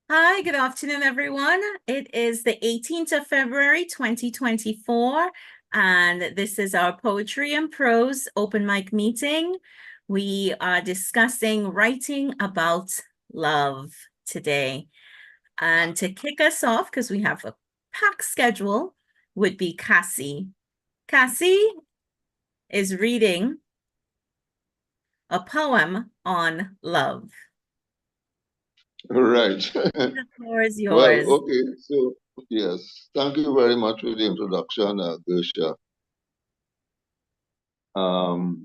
Hi, good afternoon, everyone. It is the 18th of February, 2024, and this is our Poetry and Prose open mic meeting. We are discussing writing about love today. And to kick us off, because we have a packed schedule, would be Cassie. Cassie is reading a poem on love. Right. The floor is Well, yours. okay. So, yes, thank you very much for the introduction, Gersha.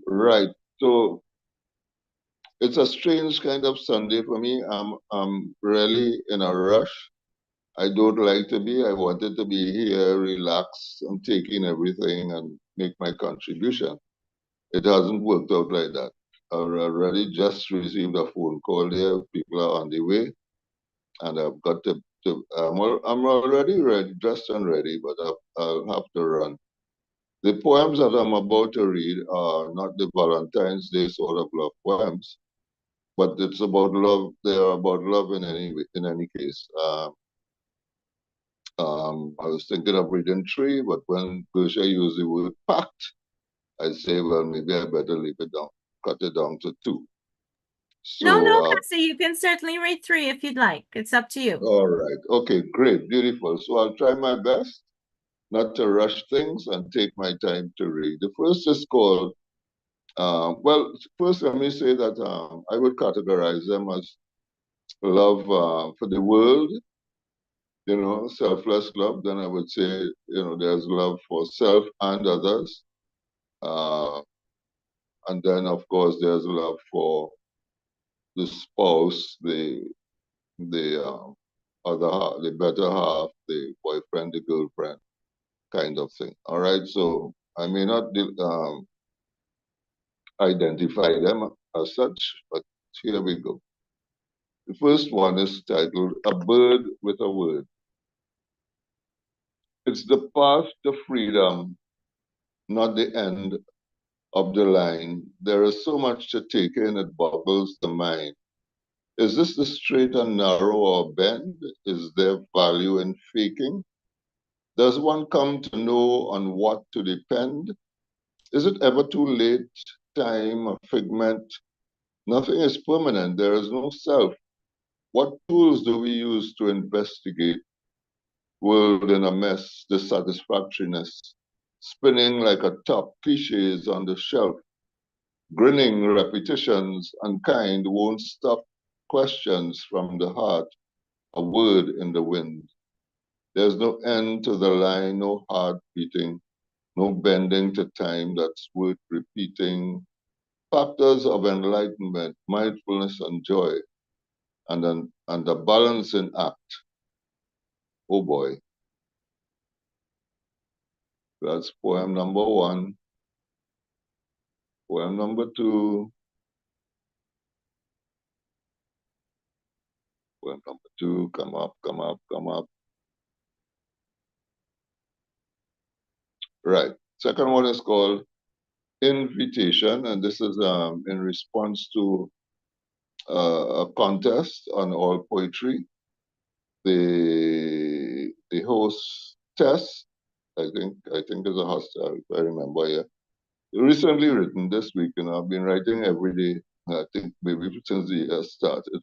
Right. So, it's a strange kind of Sunday for me. I'm really in a rush. I don't like to be. I wanted to be here, relax, and take in everything and make my contribution. It hasn't worked out like that. I already just received a phone call there. People are on the way, and I've got I'm already ready, dressed and ready, but I'll have to run. The poems that I'm about to read are not the Valentine's Day sort of love poems, but it's about love. They are about love in any case. I was thinking of reading three, but when Gusha used the word packed, I say, well, maybe I better leave it down, cut it down to two. No, So, Cassie, you can certainly read three if you'd like. It's up to you. all right, okay, great, beautiful. So I'll try my best not to rush things and take my time to read. The first is called, well, first let me say that I would categorize them as love for the world, selfless love. Then I would say, there's love for self and others. Uh, and then, of course, there's love for the spouse, the other half, the better half, the boyfriend, the girlfriend kind of thing. All right, so I may not identify them as such, but here we go. The first one is titled A Bird with a Word. It's the path to freedom, not the end of the line. There is so much to take in, it boggles the mind. Is this the straight and narrow or bend? Is there value in faking? Does one come to know on what to depend? Is it ever too late? Time, a figment? Nothing is permanent. There is no self. What tools do we use to investigate world in a mess, dissatisfactoriness, spinning like a top cliches on the shelf, grinning repetitions, unkind won't stop questions from the heart, a word in the wind. There's no end to the line, no heart beating, no bending to time that's worth repeating. Factors of enlightenment, mindfulness, and joy, and the balancing act. Oh boy, that's poem number one. Poem number two. Poem number two. Come up, come up, come up. Right. Second one is called Invitation, and this is in response to a contest on all poetry. The host Tess, I think is a host, if I remember, yeah. Recently written this week, I've been writing every day. I think maybe since the year started.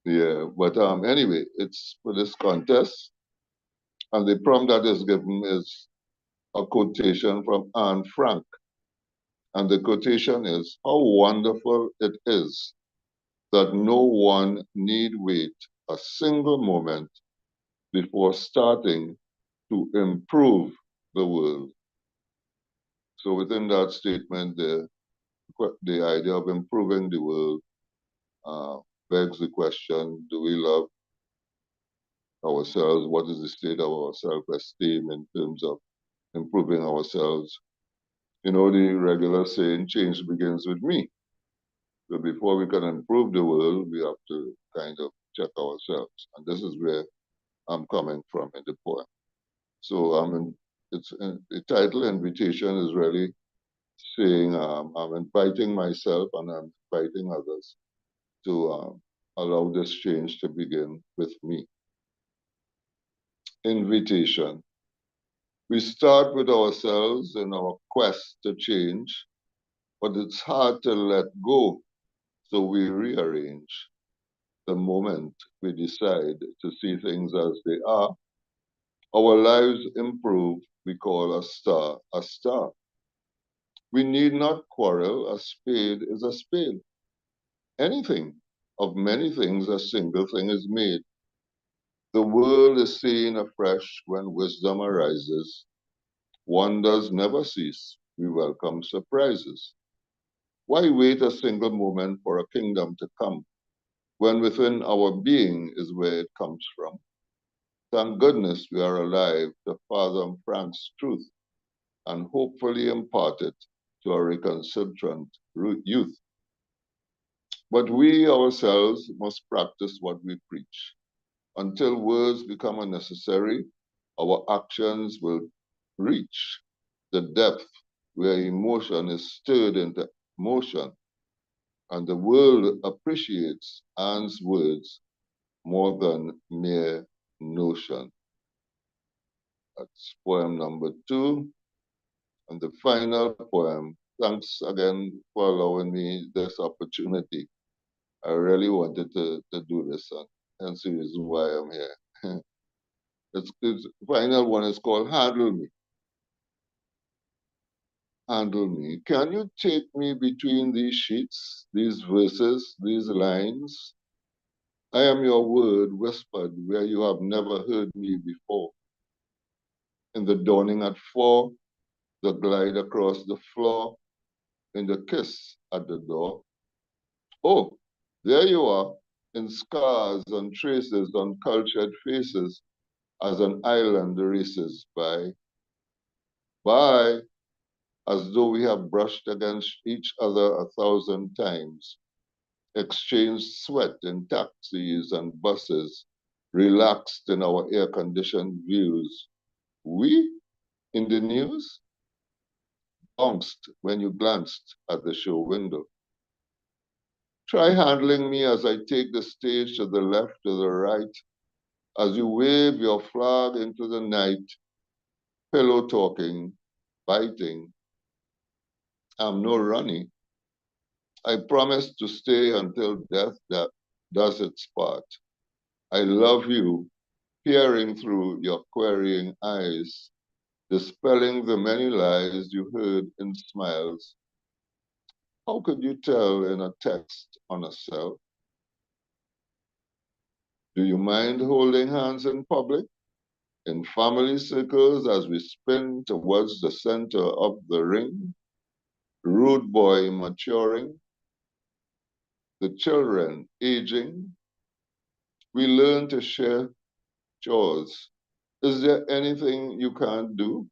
Yeah, but anyway, it's for this contest, and the prompt that is given is a quotation from Anne Frank, and the quotation is, "How wonderful it is that no one need wait a single moment before starting to improve the world." So within that statement, the idea of improving the world uh, begs the question, do we love ourselves? What is the state of our self-esteem in terms of improving ourselves? You know, the regular saying, change begins with me. So before we can improve the world, we have to kind of check ourselves. And this is where I'm coming from in the poem. So the title invitation is really saying I'm inviting myself and I'm inviting others to allow this change to begin with me. Invitation. We start with ourselves in our quest to change, but it's hard to let go, so we rearrange. The moment we decide to see things as they are, our lives improve. We call a star a star. We need not quarrel. A spade is a spade. Anything, of many things, a single thing is made. The world is seen afresh when wisdom arises. Wonders never cease. We welcome surprises. Why wait a single moment for a kingdom to come when within our being is where it comes from? Thank goodness we are alive to fathom Frank's truth and hopefully impart it to our recalcitrant youth. But we ourselves must practice what we preach. Until words become unnecessary, our actions will reach the depth where emotion is stirred into motion, and the world appreciates Anne's words more than mere notion. That's poem number 2. And the final poem, thanks again for allowing me this opportunity. I really wanted to do this, and hence the reason why I'm here. The final one is called Handle Me. Handle me. Can you take me between these sheets, these verses, these lines? I am your word whispered where you have never heard me before. In the dawning at 4, the glide across the floor, in the kiss at the door. Oh, there you are, in scars and traces on cultured faces as an island races by. By, as though we have brushed against each other 1,000 times, exchanged sweat in taxis and buses, relaxed in our air-conditioned views. We, in the news, bounced when you glanced at the show window. Try handling me as I take the stage to the left, to the right, as you wave your flag into the night, pillow talking, biting. I'm no runny. I promise to stay until death that does its part. I love you, peering through your querying eyes, dispelling the many lies you heard in smiles. How could you tell in a text on a cell? Do you mind holding hands in public, in family circles as we spin towards the center of the ring? Rude boy maturing, the children aging. We learn to share chores. Is there anything you can't do?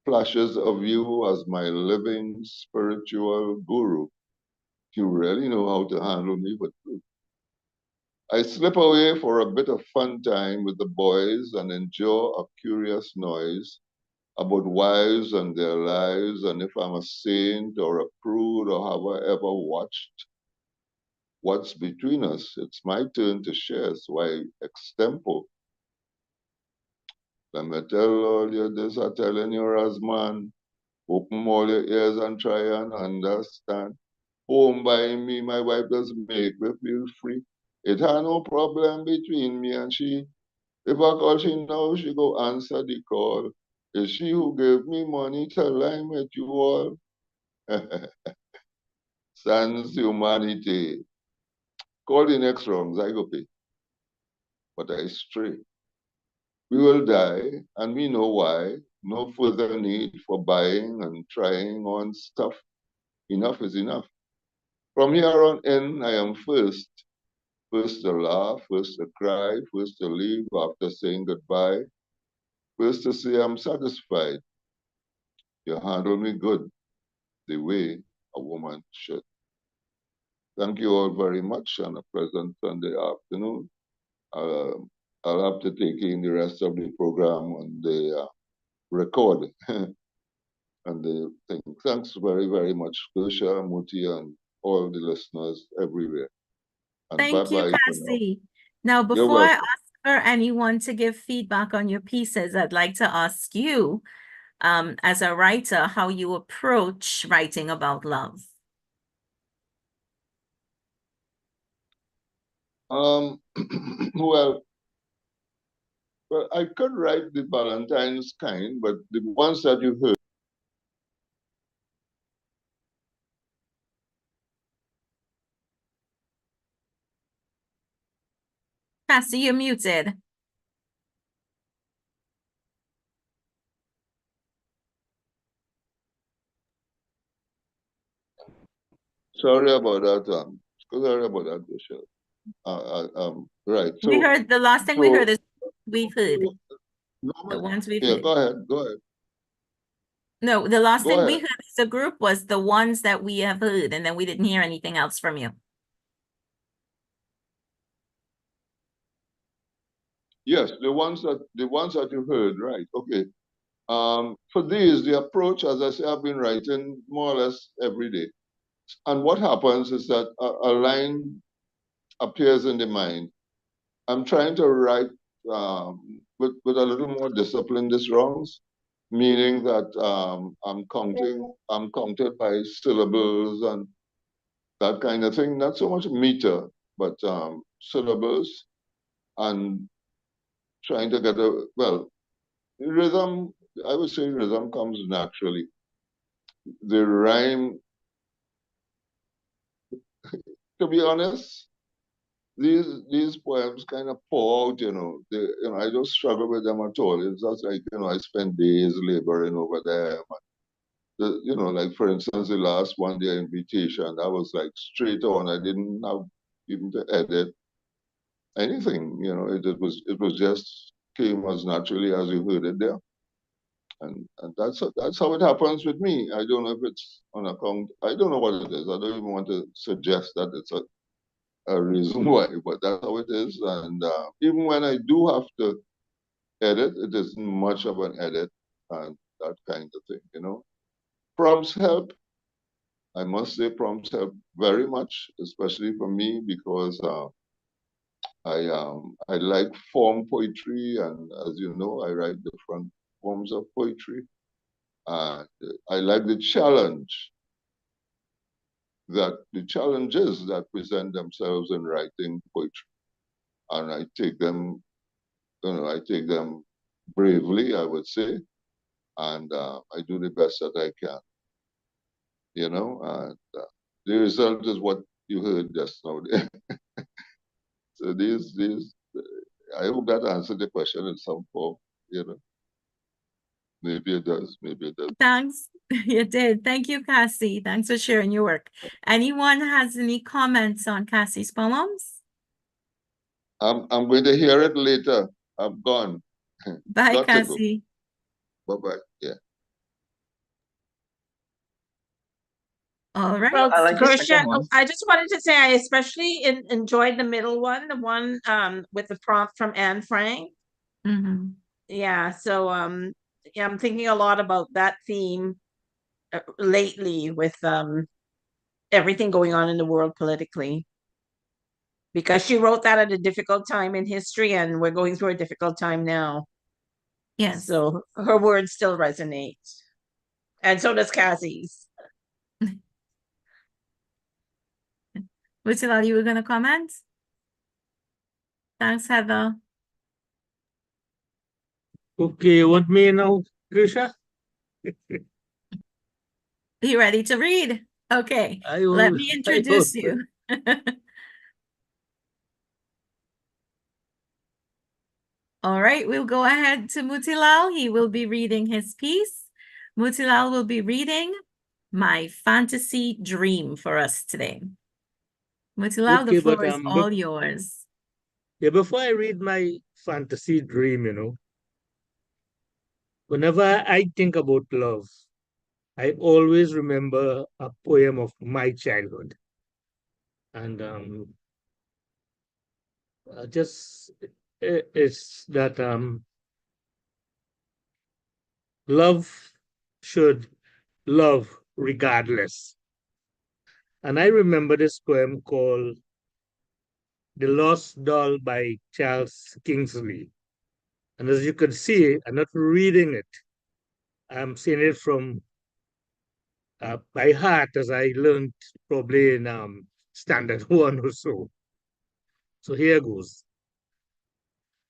Flashes of you as my living spiritual guru. You really know how to handle me, but I slip away for a bit of fun time with the boys and endure a curious noise about wives and their lives and if I'm a saint or a prude or have I ever watched what's between us. It's my turn to share, so I extempo. Let me tell all you this, I'm telling you as man. Open all your ears and try and understand. Home by me, my wife does make me feel free. It had no problem between me and she. If I call she now, she go answer the call. It's she who gave me money till I met you all. Sans humanity. Call the next wrongs, I go pay. But I stray. We will die, and we know why. No further need for buying and trying on stuff. Enough is enough. From here on in, I am first. First to laugh, first to cry, first to leave after saying goodbye, first to say I'm satisfied. You handle me good, the way a woman should. Thank you all very much and a pleasant Sunday afternoon. Uh, I'll have to take in the rest of the program on the record and the thing. Thanks very, very much, Kusha, Muti, and all the listeners everywhere. And Thank you, bye-bye for now. Cassie. Now, You're before I welcome. ask for anyone to give feedback on your pieces, I'd like to ask you, as a writer, how you approach writing about love. Um, well, well, I could write the Valentine's kind, but the ones that you heard. Cassie, you're muted. Sorry about that. Sorry about that, Michelle. Right. We heard the last thing we heard So is we've heard. The normally, ones we've yeah. heard. Go ahead. Go ahead. No, the last Go thing we ahead. heard as a group was the ones that we have heard, and then we didn't hear anything else from you. Yes, the ones that you heard. Right. Okay. For these, the approach, as I say, I've been writing more or less every day. And what happens is that a line appears in the mind. I'm trying to write with a little more discipline this rounds, meaning that I'm counted by syllables and that kind of thing. Not so much meter, but syllables, and trying to get rhythm. I would say rhythm comes naturally. The rhyme, to be honest, these poems kind of pour out, I don't struggle with them at all. It's just like, I spend days laboring over them. Like for instance, the last one, the invitation, that was like straight on. I didn't have even to edit anything. It was just came as naturally as you heard it there. And that's how it happens with me. I don't know if it's on account, I don't know what it is. I don't even want to suggest that it's a reason why, but that's how it is. And even when I do have to edit, it isn't much of an edit and that kind of thing. Prompts help. I must say prompts help very much, especially for me because I like form poetry, and as you know, I write different forms of poetry. And I like the challenges that present themselves in writing poetry, and I take them bravely, I would say, and I do the best that I can, and the result is what you heard just now. So I hope that answered the question in some form, you know. Maybe it does, maybe it does. Thanks. You did. Thank you, Cassie. Thanks for sharing your work. Anyone has any comments on Cassie's poems? I'm going to hear it later. I'm gone. Bye, Got to go. Cassie. Bye-bye. Yeah. All right. Well, I like the second Grisha, one. I just wanted to say I especially enjoyed the middle one, the one with the prompt from Anne Frank. Mm-hmm. Yeah, so yeah, I'm thinking a lot about that theme lately with everything going on in the world politically. Because she wrote that at a difficult time in history, and we're going through a difficult time now. Yes. So her words still resonate. And so does Cassie's. Lucilla, you were going to comment? Thanks, Heather. Okay, you want me now, Grisha? You ready to read? Okay, I let will. me I introduce will. you. All right, we'll go ahead to Mutilal. He will be reading his piece. Mutilal will be reading My Fantasy Dream for us today. Mutilal, the Okay, floor but is all yours. yeah, before I read my fantasy dream, whenever I think about love, I always remember a poem of my childhood, and just it's that love should love regardless. And I remember this poem called The Lost Doll by Charles Kingsley. And as you can see, I'm not reading it. I'm saying it from by heart, as I learned probably in standard one or so. So here goes.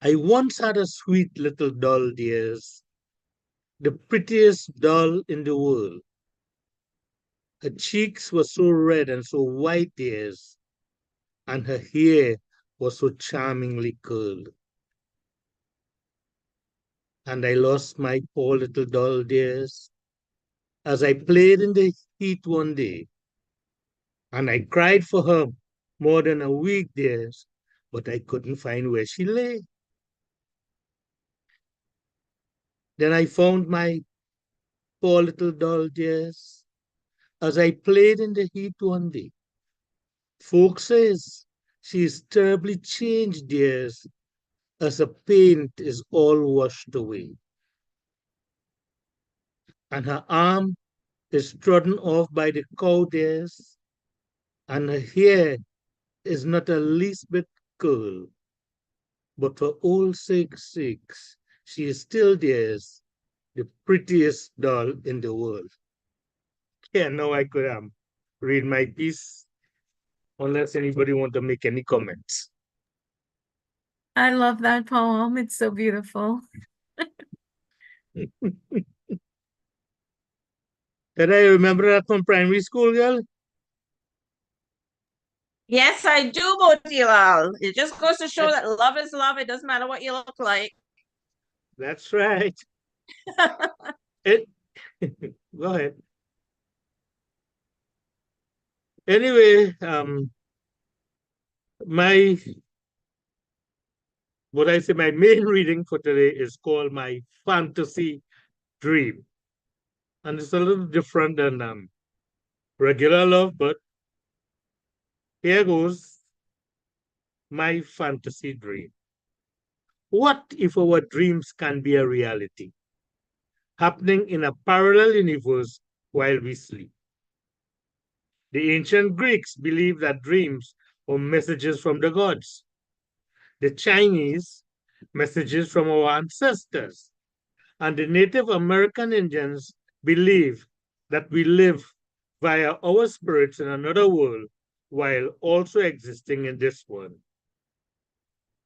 I once had a sweet little doll, dears, the prettiest doll in the world. Her cheeks were so red and so white, dears, and her hair was so charmingly curled. And I lost my poor little doll, dears, as I played in the heat one day. And I cried for her more than a week, dears, but I couldn't find where she lay. Then I found my poor little doll, dears, as I played in the heat one day. Folks says she is terribly changed, dears, as the paint is all washed away. And her arm is trodden off by the cow, dears, and her hair is not a least bit curled. But for old sakes, she is still, dears, the prettiest doll in the world. Yeah, now I could read my piece, unless anybody want to make any comments. I love that poem. It's so beautiful. Did I remember that from primary school, girl? Yes, I do, Motilal. It just goes to show that love is love. It doesn't matter what you look like. That's right. It, go ahead. Anyway, my my main reading for today is called My Fantasy Dream. And it's a little different than regular love, but here goes my fantasy dream. What if our dreams can be a reality, happening in a parallel universe while we sleep? The ancient Greeks believed that dreams were messages from the gods. The Chinese, messages from our ancestors. And the Native American Indians believe that we live via our spirits in another world while also existing in this one.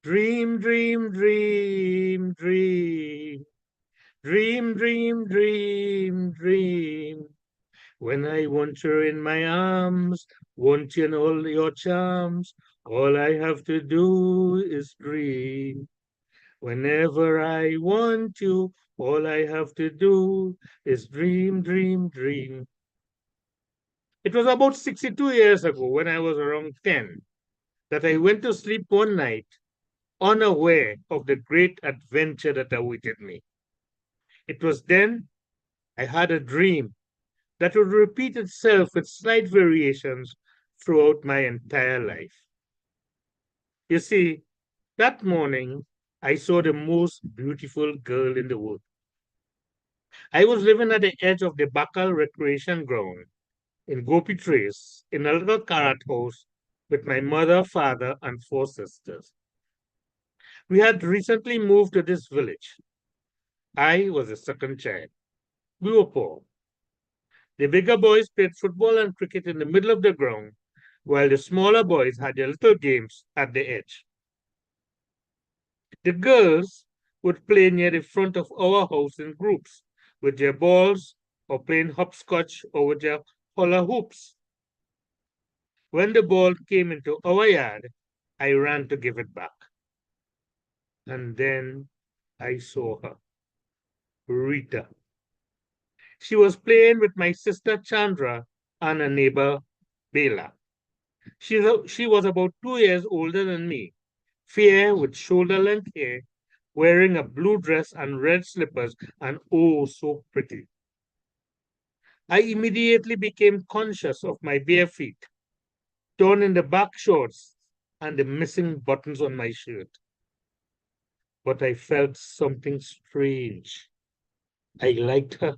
Dream, dream, dream, dream. Dream, dream, dream, dream. When I want you in my arms, want you in all your charms, all I have to do is dream. Whenever I want you, all I have to do is dream, dream, dream. It was about 62 years ago, when I was around 10, that I went to sleep one night unaware of the great adventure that awaited me. It was then I had a dream that would repeat itself with slight variations throughout my entire life. You see, that morning, I saw the most beautiful girl in the world. I was living at the edge of the Bakal recreation ground in Gopi Trace in a little karat house with my mother, father, and 4 sisters. We had recently moved to this village. I was the second child. We were poor. The bigger boys played football and cricket in the middle of the ground, while the smaller boys had their little games at the edge. The girls would play near the front of our house in groups with their balls or playing hopscotch or with their hula hoops. When the ball came into our yard, I ran to give it back. And then I saw her, Rita. She was playing with my sister Chandra and a neighbor, Bela. She was about 2 years older than me, fair with shoulder-length hair, wearing a blue dress and red slippers, and oh, so pretty. I immediately became conscious of my bare feet, torn in the back shorts, and the missing buttons on my shirt. But I felt something strange. I liked her.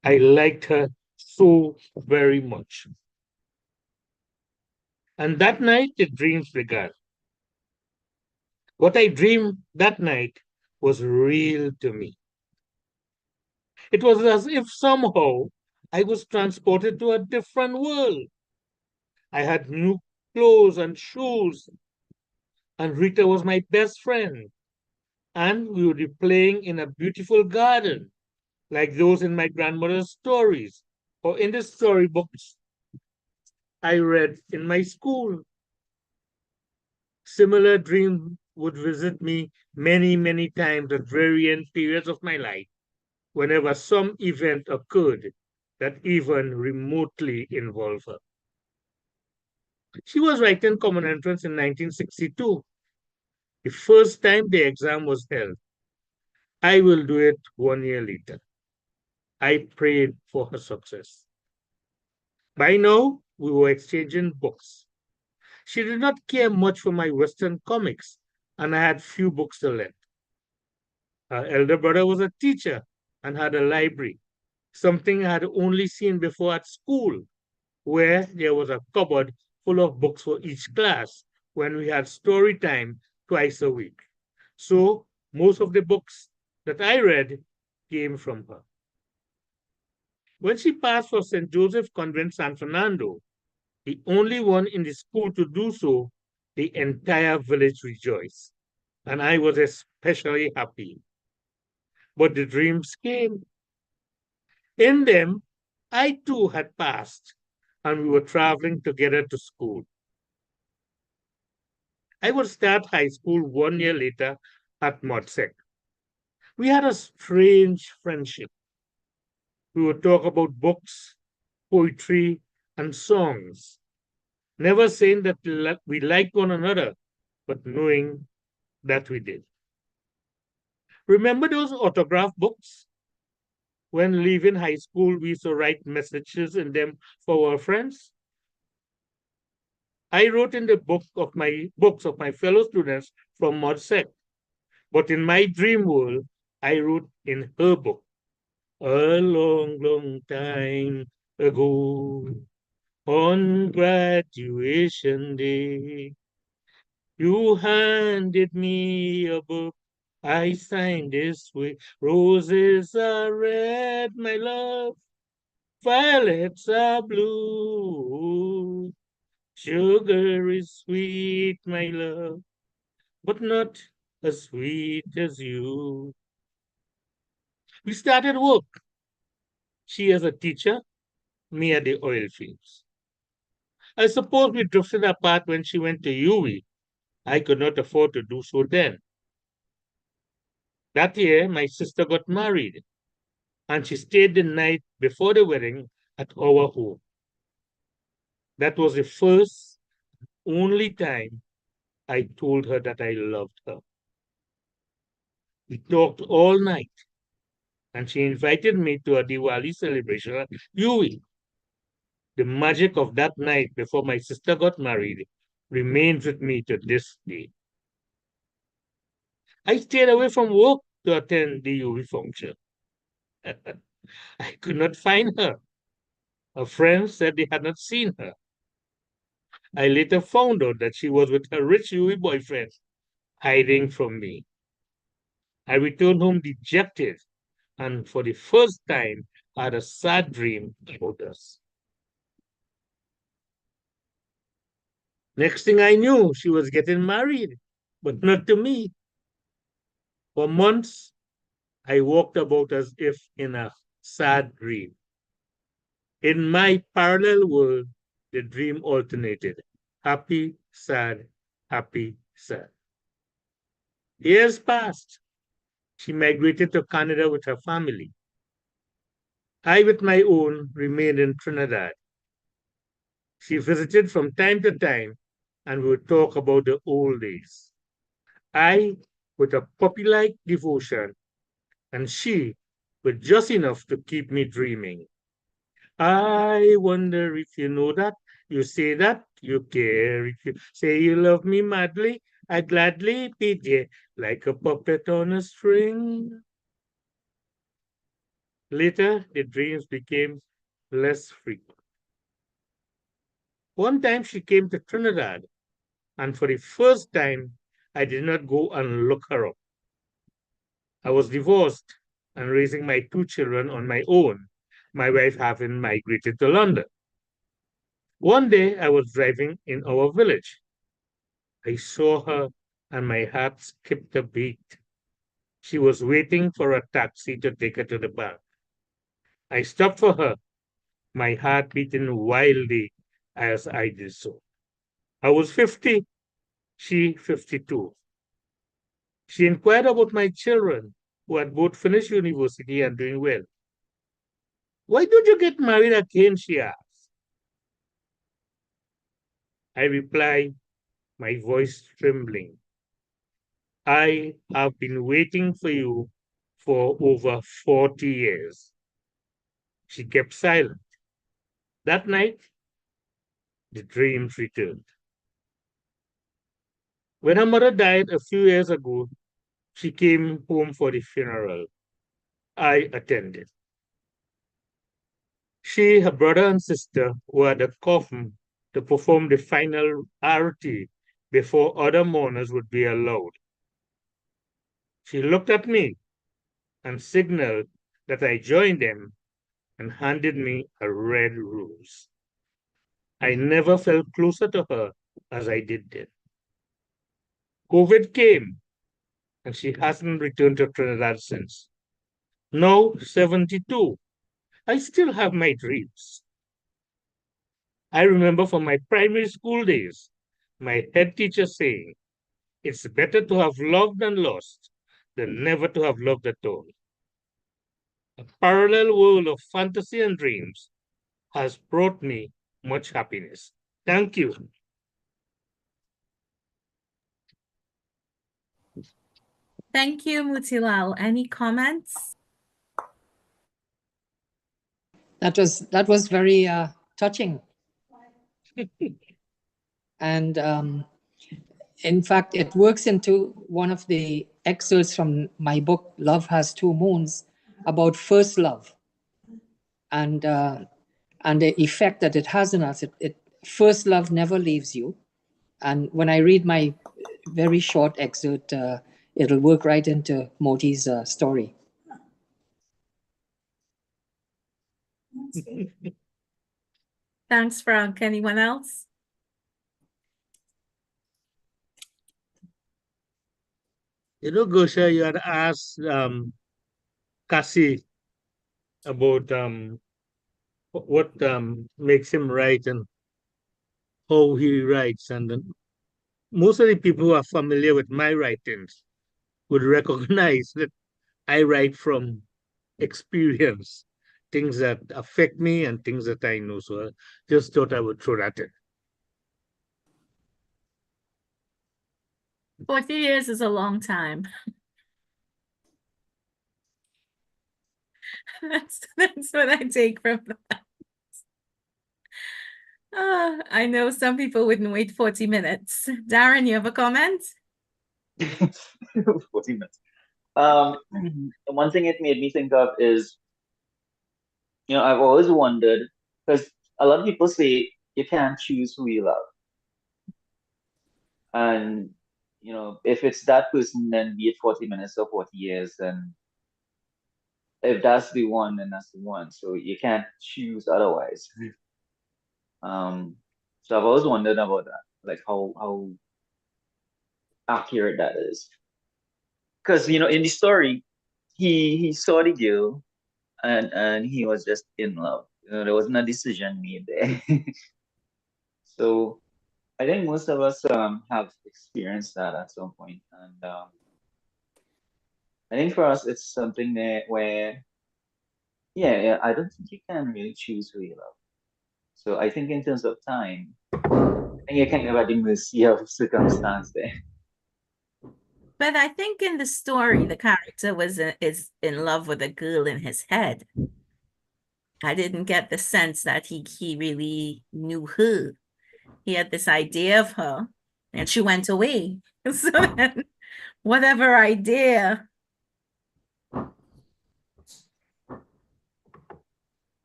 I liked her so very much. And that night, the dreams began. What I dreamed that night was real to me. It was as if somehow I was transported to a different world. I had new clothes and shoes, and Rita was my best friend. And we would be playing in a beautiful garden, like those in my grandmother's stories or in the storybooks I read in my school. Similar dreams would visit me many, many times at varying periods of my life, whenever some event occurred that even remotely involved her. She was writing Common Entrance in 1962, the first time the exam was held. I will do it 1 year later. I prayed for her success. By now, we were exchanging books. She did not care much for my Western comics, and I had few books to lend. Her elder brother was a teacher and had a library, something I had only seen before at school, where there was a cupboard full of books for each class when we had story time twice a week. So most of the books that I read came from her. When she passed for St. Joseph Convent San Fernando, the only one in the school to do so, the entire village rejoiced, and I was especially happy. But the dreams came. In them, I too had passed, and we were traveling together to school. I would start high school 1 year later at Modsec. We had a strange friendship. We would talk about books, poetry, and songs, never saying that we liked one another, but knowing that we did. Remember those autograph books? When leaving high school, we used to write messages in them for our friends. I wrote in the books of my fellow students from Modsec, but in my dream world, I wrote in her book. A long, long time ago, on graduation day, you handed me a book. I signed this way. Roses are red, my love. Violets are blue. Sugar is sweet, my love, but not as sweet as you. We started work. She as a teacher, me at the oil fields. I suppose we drifted apart when she went to UWI. I could not afford to do so then. That year, my sister got married, and she stayed the night before the wedding at our home. That was the first, only time I told her that I loved her. We talked all night, and she invited me to a Diwali celebration at UWI. The magic of that night before my sister got married remains with me to this day. I stayed away from work to attend the UWI function. I could not find her. Her friends said they had not seen her. I later found out that she was with her rich UWI boyfriend, hiding from me. I returned home dejected, and for the first time, had a sad dream about us. Next thing I knew, she was getting married, but not to me. For months, I walked about as if in a sad dream. In my parallel world, the dream alternated. Happy, sad, happy, sad. Years passed. She migrated to Canada with her family. I, with my own, remained in Trinidad. She visited from time to time, and we would talk about the old days. I, with a puppy-like devotion, and she, with just enough to keep me dreaming. I wonder if you know that. You say that you care. If you say you love me madly, I gladly beat you like a puppet on a string. Later, the dreams became less frequent. One time she came to Trinidad, and for the first time, I did not go and look her up. I was divorced and raising my two children on my own, my wife having migrated to London. One day I was driving in our village. I saw her and my heart skipped a beat. She was waiting for a taxi to take her to the bank. I stopped for her, my heart beating wildly as I did so. I was 50, she 52. She inquired about my children, who had both finished university and doing well. Why don't you get married again? She asked. I replied, my voice trembling. I have been waiting for you for over 40 years. She kept silent. That night, the dreams returned. When her mother died a few years ago, she came home for the funeral. I attended. She, her brother and sister were at the coffin to perform the final arati before other mourners would be allowed. She looked at me and signaled that I join them and handed me a red rose. I never felt closer to her as I did then. COVID came and she hasn't returned to Trinidad since. Now 72. I still have my dreams. I remember from my primary school days, my head teacher saying, it's better to have loved and lost than never to have loved at all. A parallel world of fantasy and dreams has brought me much happiness. Thank you. Thank you, Mutilal. Any comments? That was very touching. And in fact, it works into one of the excerpts from my book, Love Has Two Moons, about first love and the effect that it has on us. First love never leaves you. And when I read my very short excerpt, it'll work right into Moti's story. Thanks, Frank. Anyone else? You know, Gosha, you had asked Cassie about what makes him write and how he writes. And most of the people who are familiar with my writings would recognize that I write from experience, things that affect me and things that I know. So I just thought I would throw that in. 40 years is a long time. That's what I take from that. I know some people wouldn't wait 40 minutes. Darren, you have a comment? 40 minutes. One thing it made me think of is, I've always wondered, because a lot of people say you can't choose who you love. And, if it's that person, then be it 40 minutes or 40 years, then if that's the one, then that's the one. So you can't choose otherwise. So I've always wondered about that, like how accurate that is. Because, in the story, he saw the girl and he was just in love. There wasn't a decision made there. So I think most of us have experienced that at some point. And I think for us, it's something that where, yeah, I don't think you can really choose who you love. So I think in terms of time, I think you can never at the mercy of circumstance there. But I think in the story, the character is in love with a girl in his head. I didn't get the sense that he really knew her. He had this idea of her, and she went away. So then, whatever idea.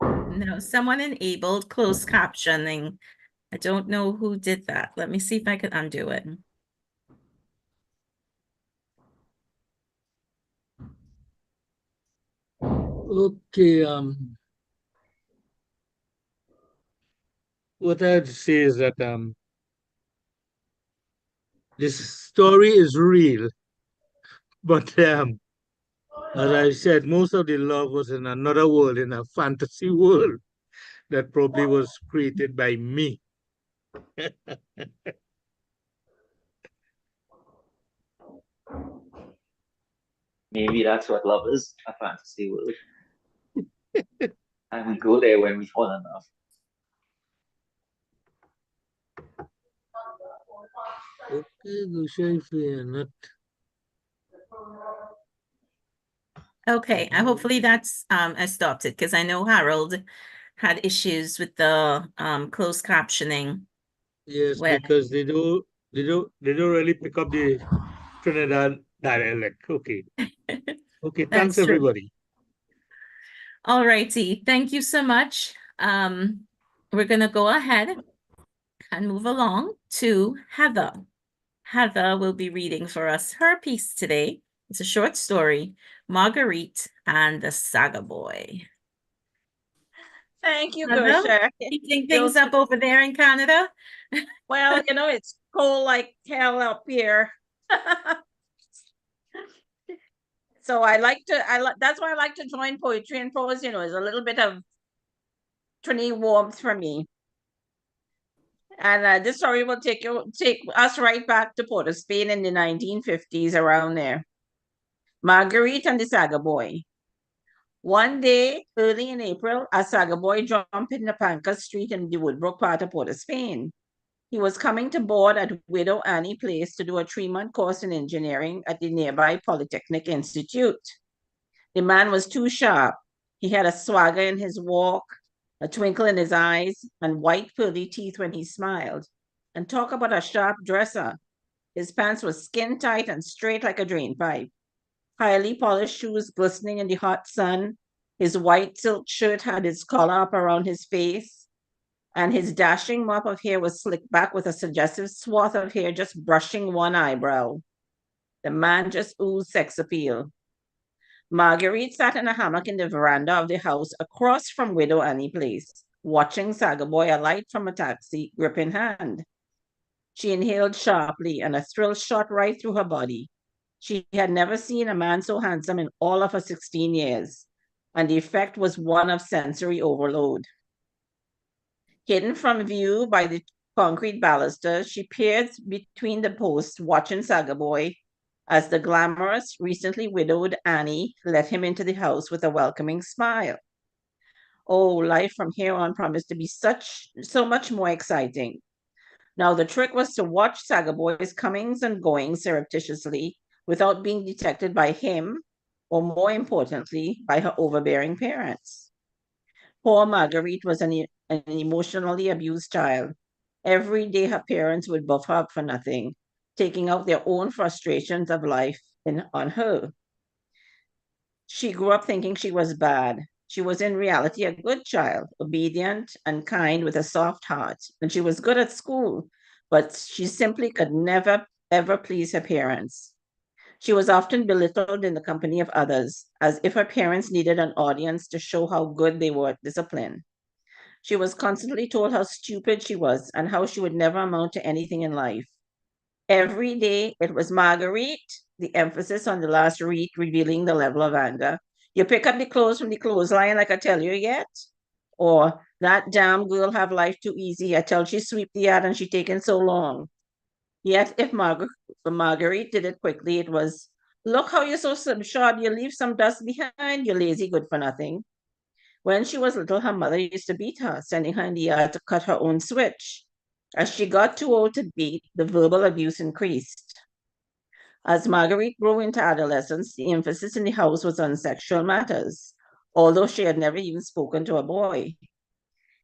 No, someone enabled closed captioning I don't know who did that. Let me see if I can undo it. Okay, what I'd say is that this story is real, but as I said, most of the love was in another world, in a fantasy world that probably was created by me. Maybe that's what love is, a fantasy world. And we go there when we fall in love. Okay, Lucia, if you're not. Okay, hopefully that's I stopped it because I know Harold had issues with the closed captioning. Yes, Where because they don't really pick up the Trinidad dialect. Okay. Okay, thanks that's true. everybody. All righty, thank you so much. We're gonna go ahead and move along to Heather. Heather will be reading for us her piece today. It's a short story, Marguerite and the Saga Boy. Thank you, Heather, Gosha. heating things up over there in Canada? Well, it's cold like hell up here. So that's why I like to join poetry and prose, it's a little bit of Trini warmth for me. And this story will take us right back to Port of Spain in the 1950s, around there. Marguerite and the Saga Boy. One day, early in April, a Saga Boy jumped in the Panca Street in the Woodbrook part of Port of Spain. He was coming to board at Widow Annie Place to do a 3-month course in engineering at the nearby Polytechnic Institute. The man was too sharp. He had a swagger in his walk, a twinkle in his eyes, and white pearly teeth when he smiled. And talk about a sharp dresser. His pants were skin tight and straight like a drain pipe. Highly polished shoes glistening in the hot sun. His white silk shirt had his collar up around his face, and his dashing mop of hair was slicked back with a suggestive swath of hair just brushing one eyebrow. The man just oozed sex appeal. Marguerite sat in a hammock in the veranda of the house across from Widow Annie Place, watching Saga Boy alight from a taxi, grip in hand. She inhaled sharply, and a thrill shot right through her body. She had never seen a man so handsome in all of her 16 years, and the effect was one of sensory overload. Hidden from view by the concrete balusters, she peered between the posts, watching Saga Boy as the glamorous, recently widowed Annie let him into the house with a welcoming smile. Oh, life from here on promised to be so much more exciting. Now the trick was to watch Saga Boy's comings and goings surreptitiously without being detected by him, or more importantly, by her overbearing parents. Poor Marguerite was an emotionally abused child. Every day her parents would buff her up for nothing, taking out their own frustrations of life on her. She grew up thinking she was bad. She was in reality a good child, obedient and kind with a soft heart, and she was good at school, but she simply could never, ever please her parents. She was often belittled in the company of others, as if her parents needed an audience to show how good they were at discipline. She was constantly told how stupid she was and how she would never amount to anything in life. Every day it was Marguerite, the emphasis on the last read revealing the level of anger. You pick up the clothes from the clothesline like I tell you yet? Or that damn girl have life too easy. I tell she sweep the yard and she taking so long. Yet if Marguerite did it quickly, it was, look how you're so short, you leave some dust behind, you lazy good for nothing. When she was little, her mother used to beat her, sending her in the yard to cut her own switch. As she got too old to beat, the verbal abuse increased. As Marguerite grew into adolescence, the emphasis in the house was on sexual matters, although she had never even spoken to a boy.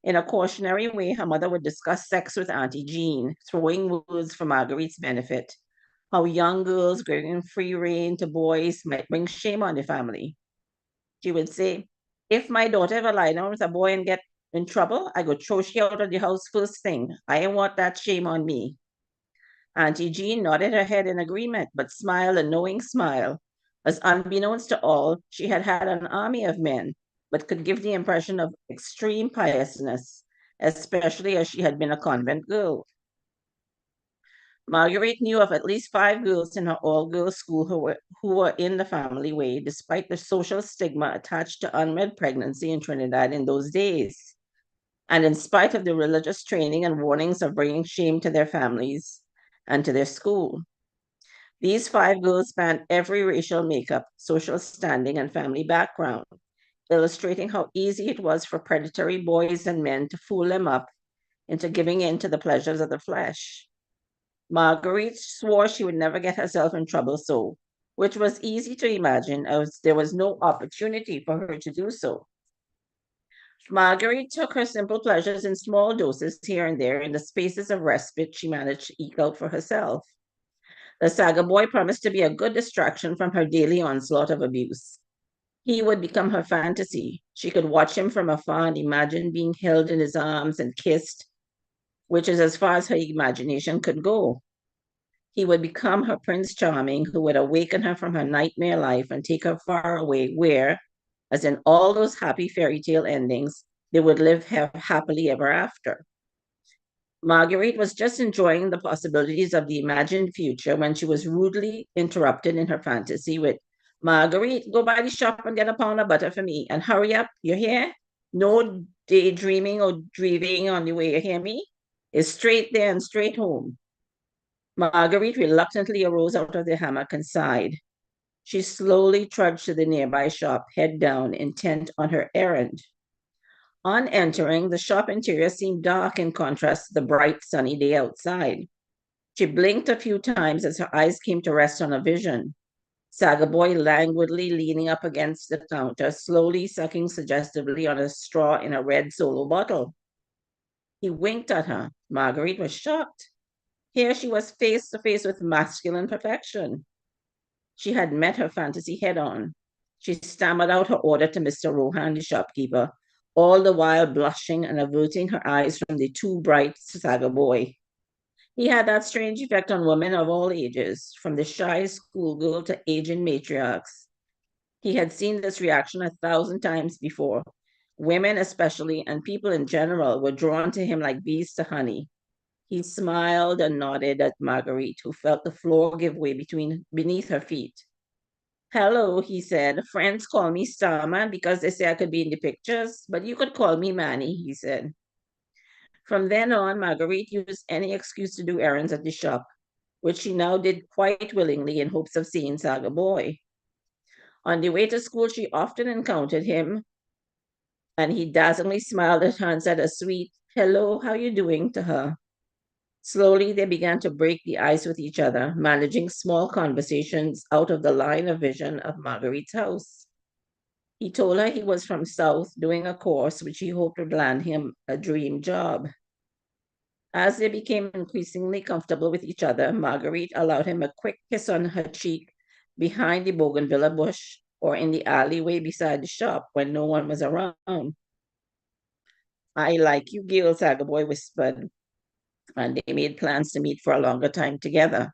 In a cautionary way, her mother would discuss sex with Auntie Jean, throwing words for Marguerite's benefit, how young girls giving free rein to boys might bring shame on the family. She would say, if my daughter ever lie down with a boy and get In trouble, I go throw she out of the house first thing. I ain't want that shame on me. Auntie Jean nodded her head in agreement, but smiled a knowing smile, as unbeknownst to all, she had had an army of men, but could give the impression of extreme piousness, especially as she had been a convent girl. Marguerite knew of at least 5 girls in her all-girls school who were in the family way, despite the social stigma attached to unwed pregnancy in Trinidad in those days, and in spite of the religious training and warnings of bringing shame to their families and to their school. These 5 girls spanned every racial makeup, social standing, and family background, illustrating how easy it was for predatory boys and men to fool them up into giving in to the pleasures of the flesh. Marguerite swore she would never get herself in trouble so, which was easy to imagine as there was no opportunity for her to do so. Marguerite took her simple pleasures in small doses here and there in the spaces of respite she managed to eke out for herself. The Saga boy promised to be a good distraction from her daily onslaught of abuse. He would become her fantasy. She could watch him from afar and imagine being held in his arms and kissed, which is as far as her imagination could go. He would become her Prince Charming, who would awaken her from her nightmare life and take her far away, where, as in all those happy fairy tale endings, they would live happily ever after. Marguerite was just enjoying the possibilities of the imagined future when she was rudely interrupted in her fantasy with, Marguerite, go by the shop and get a pound of butter for me, and hurry up, you hear? No daydreaming or dreaming on the way, you hear me? It's straight there and straight home. Marguerite reluctantly arose out of the hammock and sighed. She slowly trudged to the nearby shop, head down, intent on her errand. On entering, the shop interior seemed dark in contrast to the bright, sunny day outside. She blinked a few times as her eyes came to rest on a vision. Saga boy languidly leaning up against the counter, slowly sucking suggestively on a straw in a red solo bottle. He winked at her. Marguerite was shocked. Here she was face to face with masculine perfection. She had met her fantasy head on. She stammered out her order to Mr. Rohan, the shopkeeper, all the while blushing and averting her eyes from the too bright Saga boy. He had that strange effect on women of all ages, from the shy schoolgirl to aging matriarchs. He had seen this reaction 1,000 times before. Women, especially, and people in general, were drawn to him like bees to honey. He smiled and nodded at Marguerite, who felt the floor give way beneath her feet. Hello, he said. Friends call me Starman because they say I could be in the pictures, but you could call me Manny, he said. From then on, Marguerite used any excuse to do errands at the shop, which she now did quite willingly in hopes of seeing Saga Boy. On the way to school, she often encountered him, and he dazzlingly smiled at her and said a sweet, hello, how you doing to her. Slowly, they began to break the ice with each other, managing small conversations out of the line of vision of Marguerite's house. He told her he was from South doing a course which he hoped would land him a dream job. As they became increasingly comfortable with each other, Marguerite allowed him a quick kiss on her cheek behind the bougainvillea bush or in the alleyway beside the shop when no one was around. I like you, Gil, Sagaboy whispered, and they made plans to meet for a longer time together.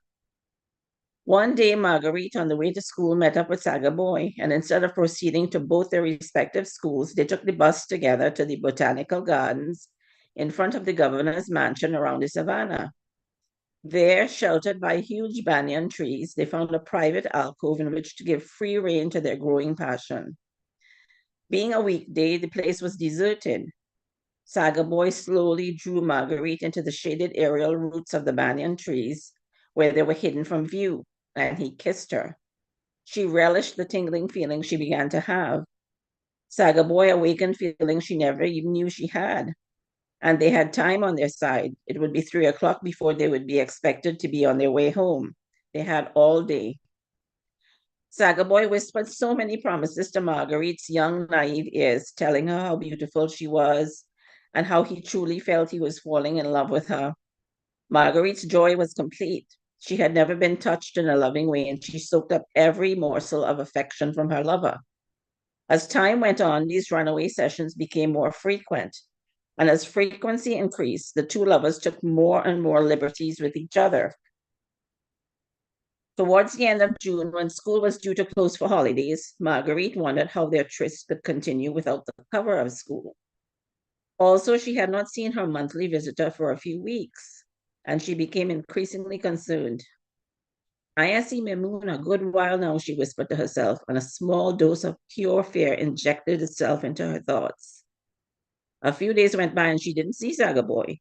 One day, Marguerite, on the way to school, met up with Saga Boy, and instead of proceeding to both their respective schools, they took the bus together to the botanical gardens in front of the governor's mansion around the savannah. There, sheltered by huge banyan trees, they found a private alcove in which to give free rein to their growing passion. Being a weekday, the place was deserted. Saga Boy slowly drew Marguerite into the shaded aerial roots of the banyan trees, where they were hidden from view, and he kissed her. She relished the tingling feeling she began to have. Saga Boy awakened feelings she never even knew she had. And they had time on their side. It would be 3 o'clock before they would be expected to be on their way home. They had all day. Saga Boy whispered so many promises to Marguerite's young, naive ears, telling her how beautiful she was and how he truly felt he was falling in love with her. Marguerite's joy was complete. She had never been touched in a loving way, and she soaked up every morsel of affection from her lover. As time went on, these runaway sessions became more frequent. And as frequency increased, the two lovers took more and more liberties with each other. Towards the end of June, when school was due to close for holidays, Marguerite wondered how their tryst could continue without the cover of school. Also, she had not seen her monthly visitor for a few weeks, and she became increasingly concerned. I see Mimoon a good while now, she whispered to herself, and a small dose of pure fear injected itself into her thoughts. A few days went by and she didn't see Sagaboy.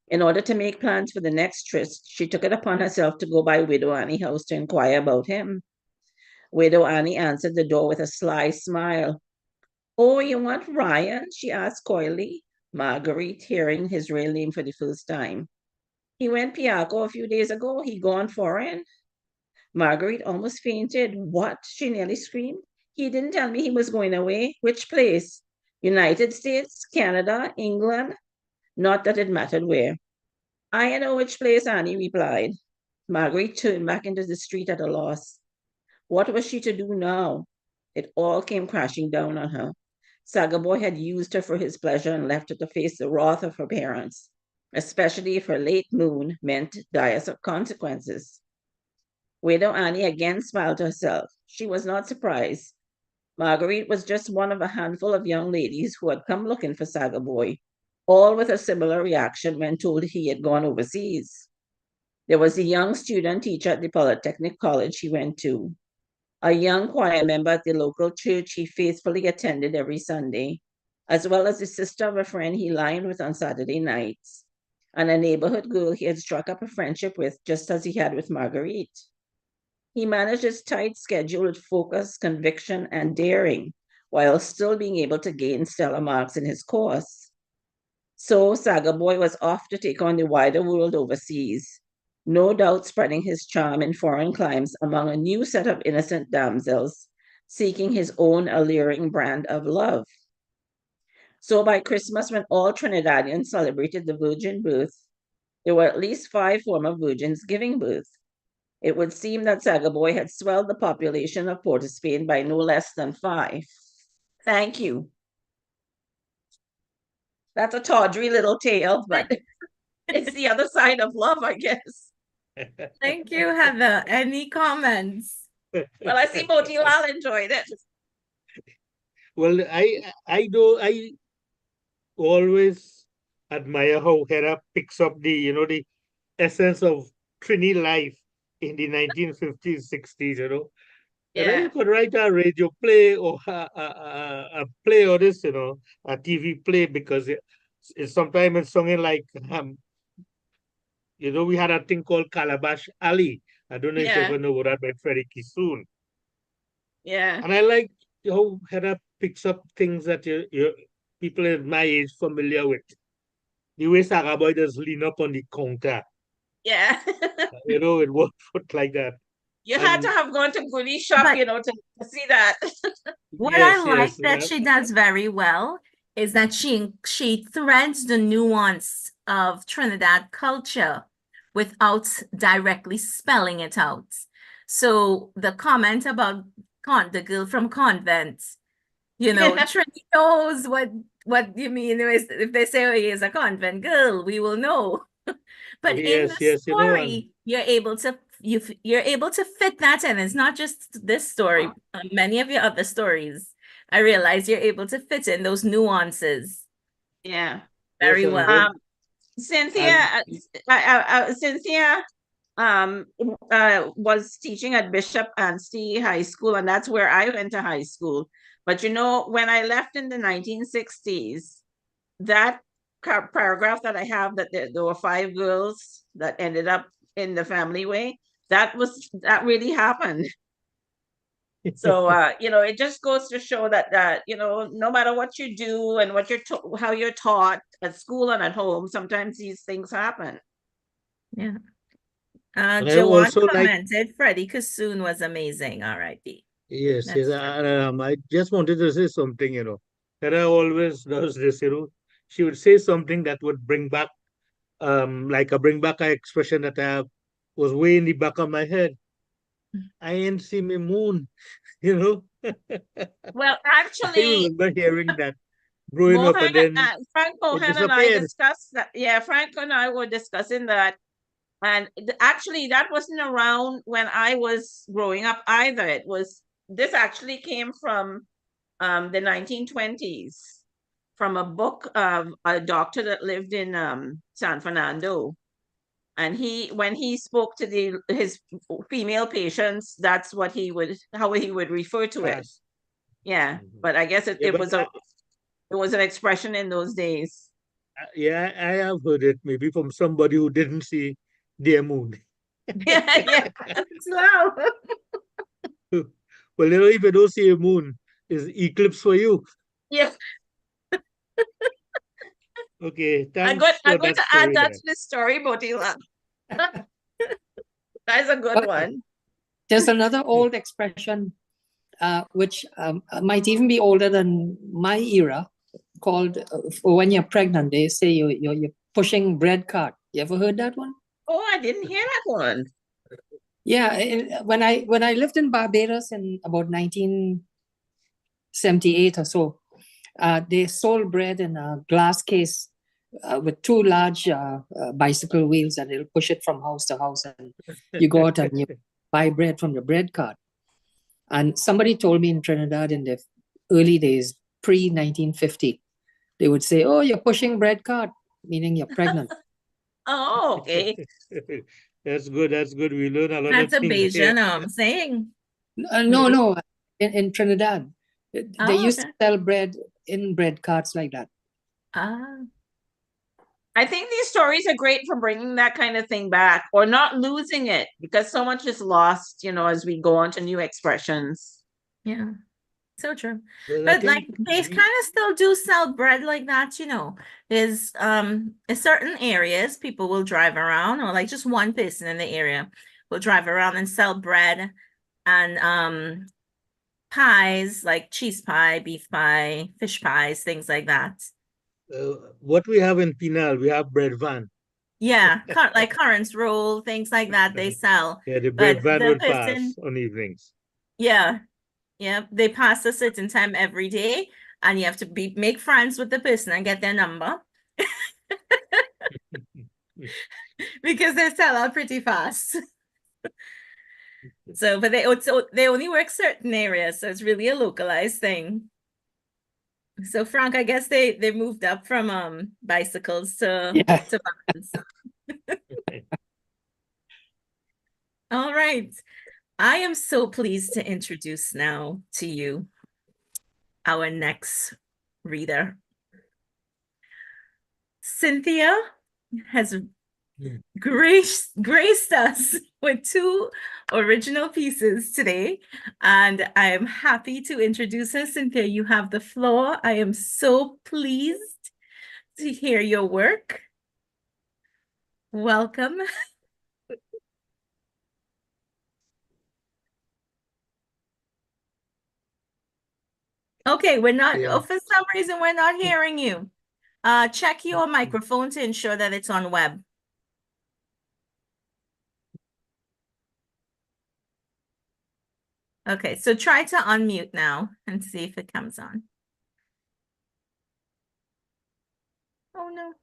In order to make plans for the next tryst, she took it upon herself to go by Widow Annie's house to inquire about him. Widow Annie answered the door with a sly smile. Oh, you want Ryan? She asked coyly, Marguerite hearing his real name for the first time. He went Piaco a few days ago. He gone foreign. Marguerite almost fainted. What? She nearly screamed. He didn't tell me he was going away. Which place? United States, Canada, England? Not that it mattered where. I know which place, Annie replied. Marguerite turned back into the street at a loss. What was she to do now? It all came crashing down on her. Sagaboy had used her for his pleasure and left her to face the wrath of her parents, especially if her late moon meant dire consequences. Widow Annie again smiled to herself. She was not surprised. Marguerite was just one of a handful of young ladies who had come looking for Sagaboy, all with a similar reaction when told he had gone overseas. There was a young student teacher at the Polytechnic College he went to, a young choir member at the local church he faithfully attended every Sunday, as well as the sister of a friend he lined with on Saturday nights, and a neighborhood girl he had struck up a friendship with just as he had with Marguerite. He managed his tight schedule with focus, conviction, and daring, while still being able to gain stellar marks in his course. So Sagaboy was off to take on the wider world overseas, no doubt spreading his charm in foreign climes among a new set of innocent damsels, seeking his own alluring brand of love. So by Christmas, when all Trinidadians celebrated the virgin birth, there were at least 5 former virgins giving birth. It would seem that Sagaboy had swelled the population of Port of Spain by no less than 5. Thank you. That's a tawdry little tale, but it's the other side of love, I guess. Thank you, Heather. Any comments? Well, I see Motilal enjoyed it. Well, I always admire how Hera picks up the essence of Trini life in the 1950s, 60s, Hera, Yeah, you could write a radio play or a play or this, a TV play because it's sometimes it's sung in like, we had a thing called Calabash Alley. I don't know if you yeah, ever know what that meant, Freddie Kissoon. yeah, And I like how Hera picks up things that people in my age familiar with. The way Sagaboy does lean up on the counter. yeah. It worked like that. You had to And have gone to Goodie Shop, But to see that. what I yes, like yes. that she does very well is that she threads the nuance of Trinidad culture without directly spelling it out. So the comment about the girl from convent, Trini knows what you mean if they say, oh, he is a convent girl, we will know. But in the Yes, yes, and story, you're able to fit that in. It's not just this story. Many of your other stories, I realize you're able to fit in those nuances Yeah. very yes, well. and Cynthia, Cynthia was teaching at Bishop Anstey High School, and that's where I went to high school. But when I left in the 1960s, that paragraph that I have that there were 5 girls that ended up in the family way, that really happened. So it just goes to show that no matter what you do and what how you're taught at school and at home, sometimes these things happen. Yeah. I Joanne also like, commented, Freddie Kassoon was amazing. R.I.P. yes, That's true. I just wanted to say something, Hera always does this, she would say something that would bring back an expression that was way in the back of my head. I ain't see me moon, Well, I actually, remember hearing that. growing up, and then Frank it Cohen and I disappeared. discussed that. Yeah, Frank and I were discussing that. And actually, that wasn't around when I was growing up either. This actually came from the 1920s, from a book of a doctor that lived in San Fernando. And when he spoke to his female patients, that's how he would refer to it. Pass. Yeah, Mhm. but I guess Yeah, it but was an expression in those days. yeah, I have heard it maybe from somebody who didn't see their moon. Yeah, yeah. Wow. Well, if you don't see a moon, is eclipse for you. Yeah. Okay, I'm thanks for going that to add story that there. to the story, Botila. That's a good Okay. one. There's another old expression, which might even be older than my era, called for when you're pregnant. They say you're pushing bread cart. You ever heard that one? Oh, I didn't hear that one. Yeah, when I lived in Barbados in about 1978 or so, they sold bread in a glass case with two large bicycle wheels, and they'll push it from house to house, and you go out and you buy bread from the bread cart. And somebody told me in Trinidad in the early days, pre 1950, they would say, "Oh, you're pushing bread cart," meaning you're pregnant. Oh, okay. That's good. That's good. We learn a lot That's of a things here. Bajan saying. No, in Trinidad, they Oh, used to okay. sell bread in bread carts like that. Ah, I think these stories are great for bringing that kind of thing back or not losing it, because so much is lost, as we go on to new expressions. yeah. So true. Well, I But like think they kind of still do sell bread like that. There's in certain areas people will drive around, or like just one person in the area will drive around and sell bread and pies, like cheese pie, beef pie, fish pies, things like that. what we have in Pinal, we have bread van. Yeah, like currants roll, things like that they sell. Yeah, the But bread van the would pass person, on evenings. yeah, yeah, they pass a certain time every day, and you have to make friends with the person and get their number because they sell out pretty fast. But they only work certain areas, so it's really a localized thing. So Frank, I guess they moved up from bicycles to Yeah. vans. All right. I am so pleased to introduce now to you our next reader. Cynthia has graced us with two original pieces today, and I am happy to introduce her. Cynthia, you have the floor. I am so pleased to hear your work. Welcome. Okay, we're not, Yeah. for some reason, we're not hearing you. Check your microphone to ensure that it's on web. Okay, so try to unmute now and see if it comes on. Oh no.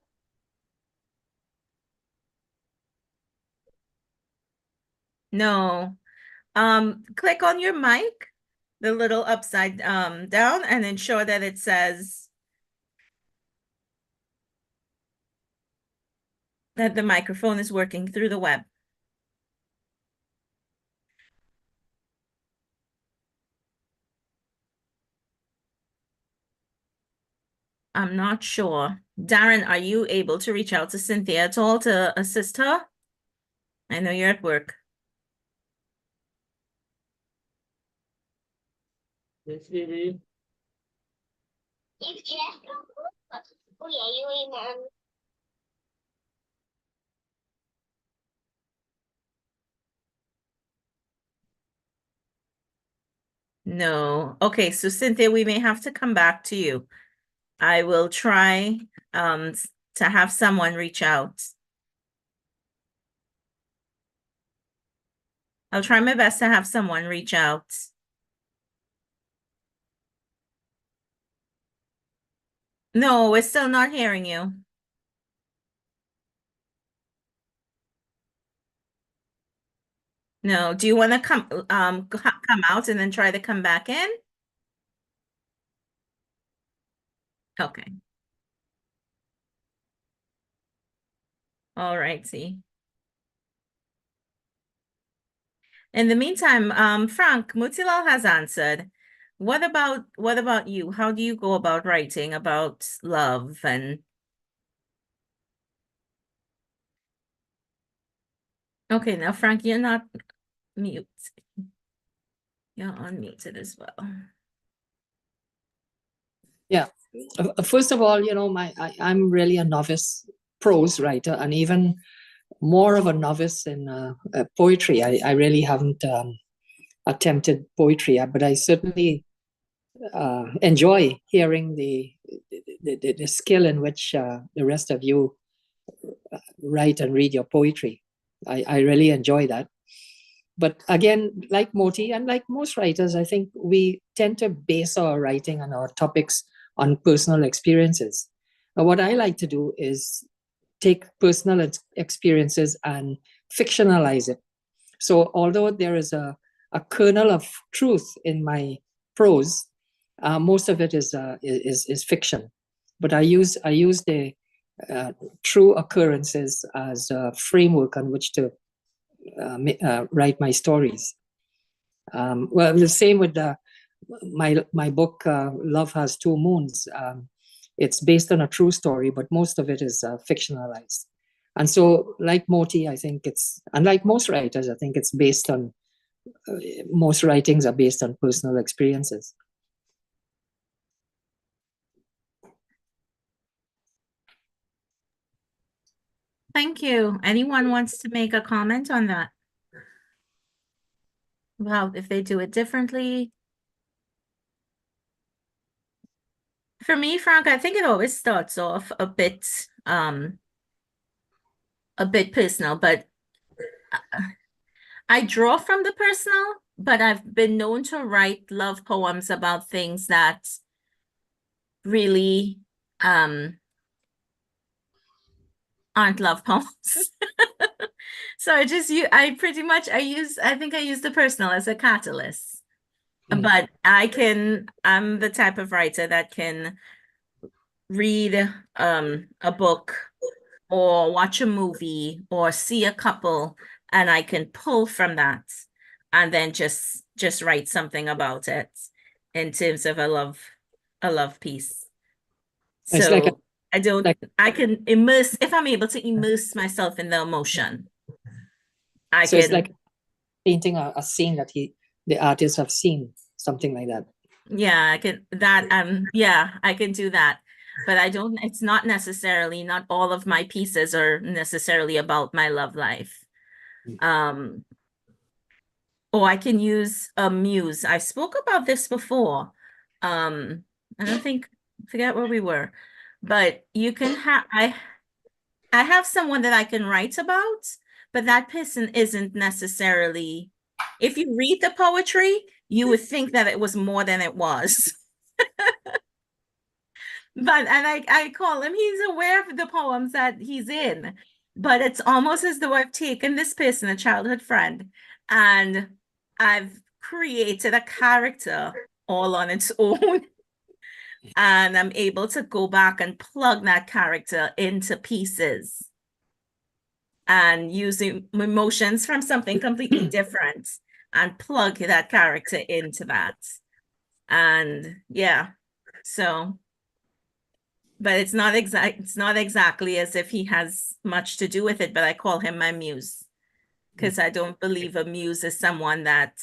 No. Click on your mic, the little upside down, and ensure that it says that the microphone is working through the web. I'm not sure. Darren, are you able to reach out to Cynthia at all to assist her? I know you're at work. No. Okay, so Cynthia, we may have to come back to you. I will try to have someone reach out. I'll try my best to have someone reach out. No, we're still not hearing you. No, do you want to come out and then try to come back in? Okay. All right, see. In the meantime, Frank, Mutilal has answered. What about you? How do you go about writing about love and okay, now Frank, you're not mute. You're unmuted as well. Yeah. First of all, I'm really a novice prose writer, and even more of a novice in poetry. I really haven't attempted poetry, but I certainly enjoy hearing the skill in which the rest of you write and read your poetry. I really enjoy that. But again, like Moti and like most writers, I think we tend to base our writing and our topics on personal experiences. What I like to do is take personal experiences and fictionalize it. So although there is a kernel of truth in my prose, most of it is fiction. But I use the true occurrences as a framework on which to write my stories. Well, the same with my book, Love Has Two Moons. It's based on a true story, but most of it is fictionalized. And so, like Moti, I think and like most writers, I think it's based on, most writings are based on personal experiences. Thank you. Anyone wants to make a comment on that? Well, if they do it differently. For me, Frank, I think it always starts off a bit personal, but I draw from the personal, but I've been known to write love poems about things that really aren't love poems. So I think I use the personal as a catalyst. But I'm the type of writer that can read a book or watch a movie or see a couple, and I can pull from that and then just write something about it in terms of a love piece. It's like So I can immerse, if I'm able to immerse myself in the emotion. It's like painting a scene that the artists have seen, something like that. Yeah, I can do that. But it's not all of my pieces are necessarily about my love life. Or I can use a muse. I spoke about this before. I forget where we were, but you can I have someone that I can write about, but that person isn't necessarily, if you read the poetry, you would think that it was more than it was. I call him, he's aware of the poems that he's in, but it's almost as though I've taken this person, a childhood friend, and I've created a character all on its own. And I'm able to go back and plug that character into pieces and using emotions from something completely different and plug that character into that. And yeah, so, but it's not exactly as if he has much to do with it, but I call him my muse because I don't believe a muse is someone that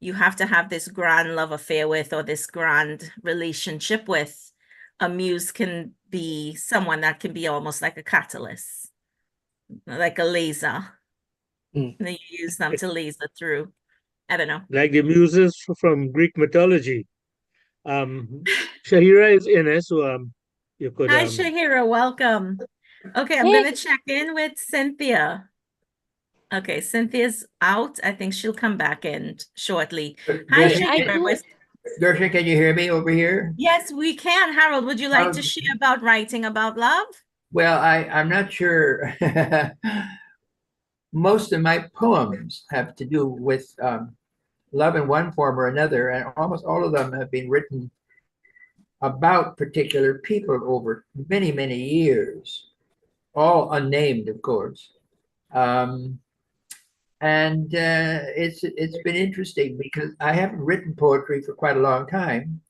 you have to have this grand love affair with or this grand relationship with. A muse can be someone that can be almost like a catalyst, like a laser. You use them to laser through. I don't know. Like the muses from Greek mythology. Shahira is in it, so you could Hi, Shahira, welcome. Okay, I'm gonna check in with Cynthia. Okay, Cynthia's out. I think she'll come back in shortly. Hi, Yeah. Shahira. Gersha, can you hear me over here? Yes, we can. Harold, would you like to share about writing about love? Well, I'm not sure. Most of my poems have to do with love in one form or another, and almost all of them have been written about particular people over many, many years, all unnamed, of course. Um, and it's been interesting because I haven't written poetry for quite a long time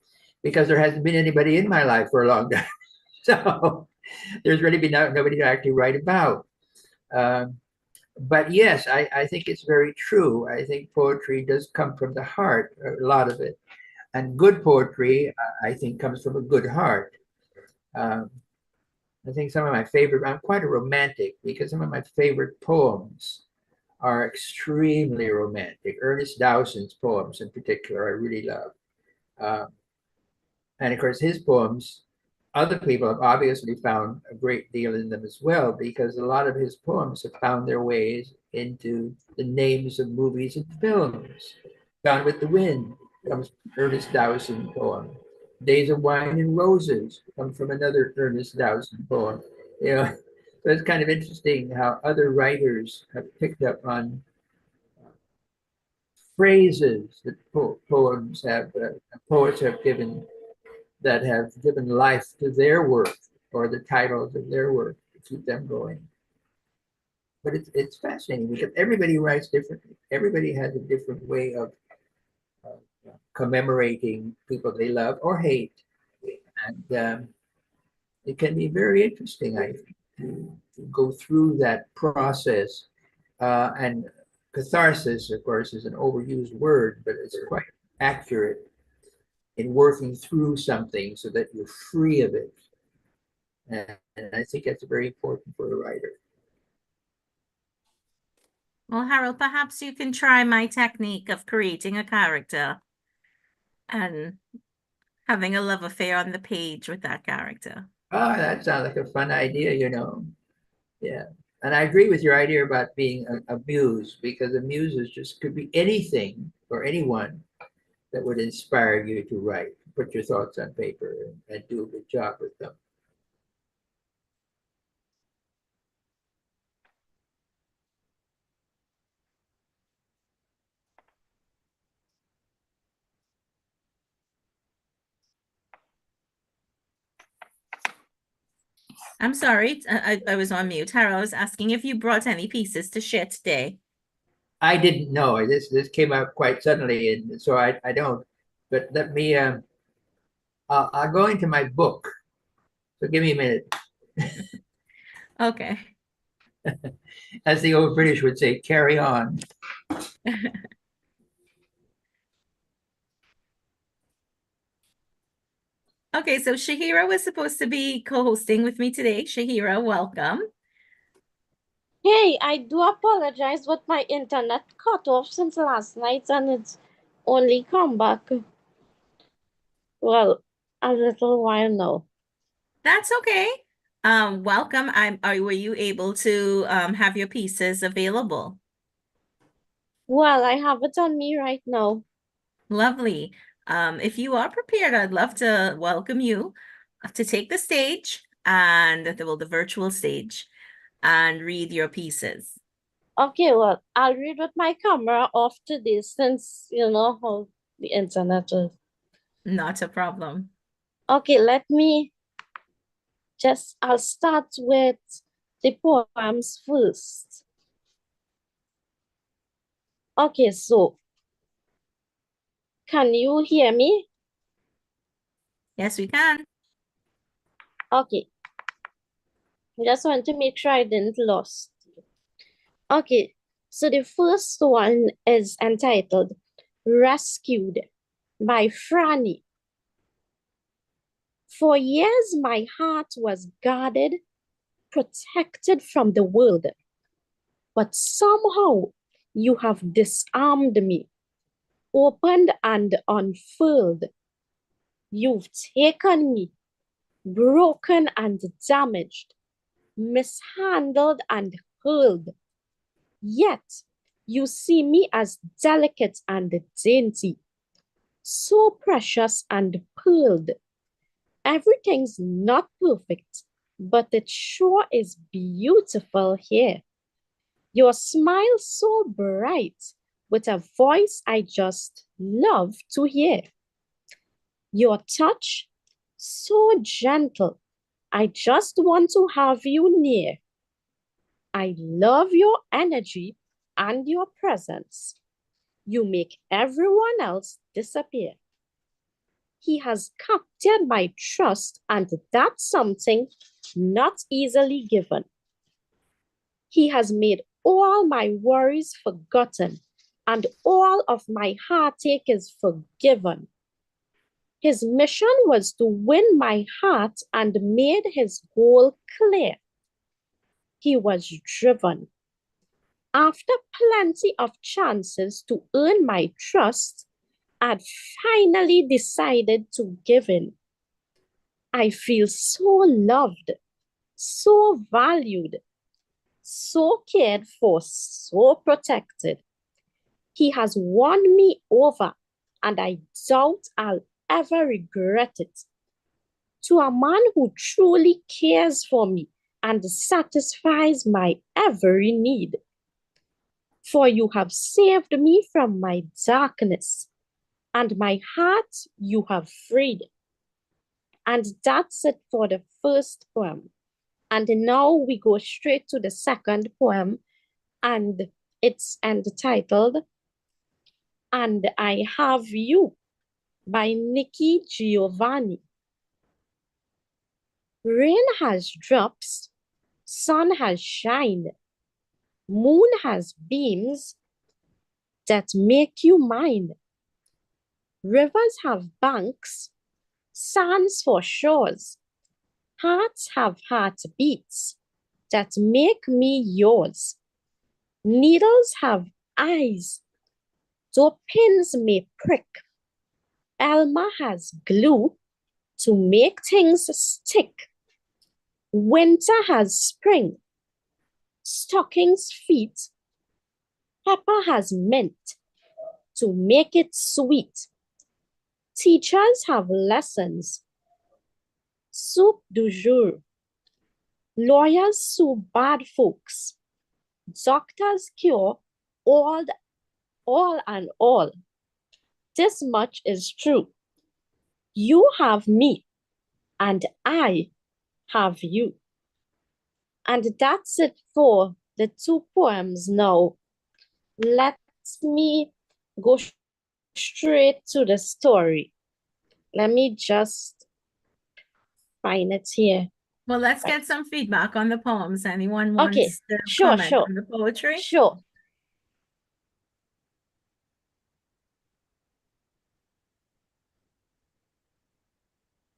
because there hasn't been anybody in my life for a long time. So there's really been nobody to actually write about. Um, but yes, I think it's very true. I think poetry does come from the heart, a lot of it. And good poetry, I think, comes from a good heart. Um, I think some of my favorite, I'm quite a romantic because some of my favorite poems are extremely romantic. Ernest Dowson's poems, in particular, I really love. Um, and of course, his poems, other people have obviously found a great deal in them as well, because a lot of his poems have found their ways into the names of movies and films. Gone with the Wind comes from Ernest Dowson poem. Days of Wine and Roses come from another Ernest Dowson poem. You know, so it's kind of interesting how other writers have picked up on phrases that poems have, poets have given, that have given life to their work or the titles of their work to keep them going. But it's fascinating because everybody writes differently. Everybody has a different way of commemorating people they love or hate. And it can be very interesting, I think, to go through that process. And catharsis, of course, is an overused word, but it's quite accurate in working through something so that you're free of it. And I think that's very important for a writer. Well, Harold, perhaps you can try my technique of creating a character and having a love affair on the page with that character. Oh, that sounds like a fun idea, Yeah. And I agree with your idea about being a muse, because a muse is just could be anything or anyone that would inspire you to write, put your thoughts on paper and do a good job with them. I'm sorry, I was on mute. Harold, I was asking if you brought any pieces to share today. I didn't know. This came up quite suddenly, and so I don't. But let me I'll go into my book. So give me a minute. Okay. As the old British would say, carry on. Okay, so Shahira was supposed to be co-hosting with me today. Shahira, welcome. Hey, I do apologize, but my internet cut off since last night and it's only come back, well, a little while now. That's okay. Welcome. Were you able to have your pieces available? Well, I have it on me right now. Lovely. If you are prepared, I'd love to welcome you to take the stage and the virtual stage and read your pieces. Okay, well, I'll read with my camera off today since you know how the internet is. Not a problem. Okay, I'll start with the poems first. Okay, so can you hear me? Yes, we can. Okay. Just want to make sure I didn't lost. Okay, so the first one is entitled Rescued by Franny. For years, my heart was guarded, protected from the world. But somehow you have disarmed me, opened and unfurled. You've taken me, broken and damaged, mishandled and hurled. Yet you see me as delicate and dainty, so precious and pearled. Everything's not perfect, but it sure is beautiful here. Your smile so bright, with a voice I just love to hear. Your touch so gentle, I just want to have you near. I love your energy and your presence. You make everyone else disappear. He has captured my trust, and that's something not easily given. He has made all my worries forgotten, and all of my heartache is forgiven. His mission was to win my heart and made his goal clear. He was driven. After plenty of chances to earn my trust, I'd finally decided to give in. I feel so loved, so valued, so cared for, so protected. He has won me over, and I doubt I'll ever regret it. To a man who truly cares for me and satisfies my every need. For you have saved me from my darkness, and my heart you have freed. And that's it for the first poem. And now we go straight to the second poem, and it's entitled And I Have You by Nikki Giovanni. Rain has drops, sun has shined, moon has beams that make you mine. Rivers have banks, sands for shores, hearts have heartbeats that make me yours. Needles have eyes, though pins may prick. Elma has glue to make things stick. Winter has spring, stockings feet. Pepper has mint to make it sweet. Teachers have lessons. Soup du jour. Lawyers sue bad folks. Doctors cure all and all. This much is true. You have me, and I have you. And that's it for the two poems now. Let me go straight to the story. Let me just find it here. Well, let's get some feedback on the poems. Anyone Okay, wants to sure, comment sure. on the poetry? Sure.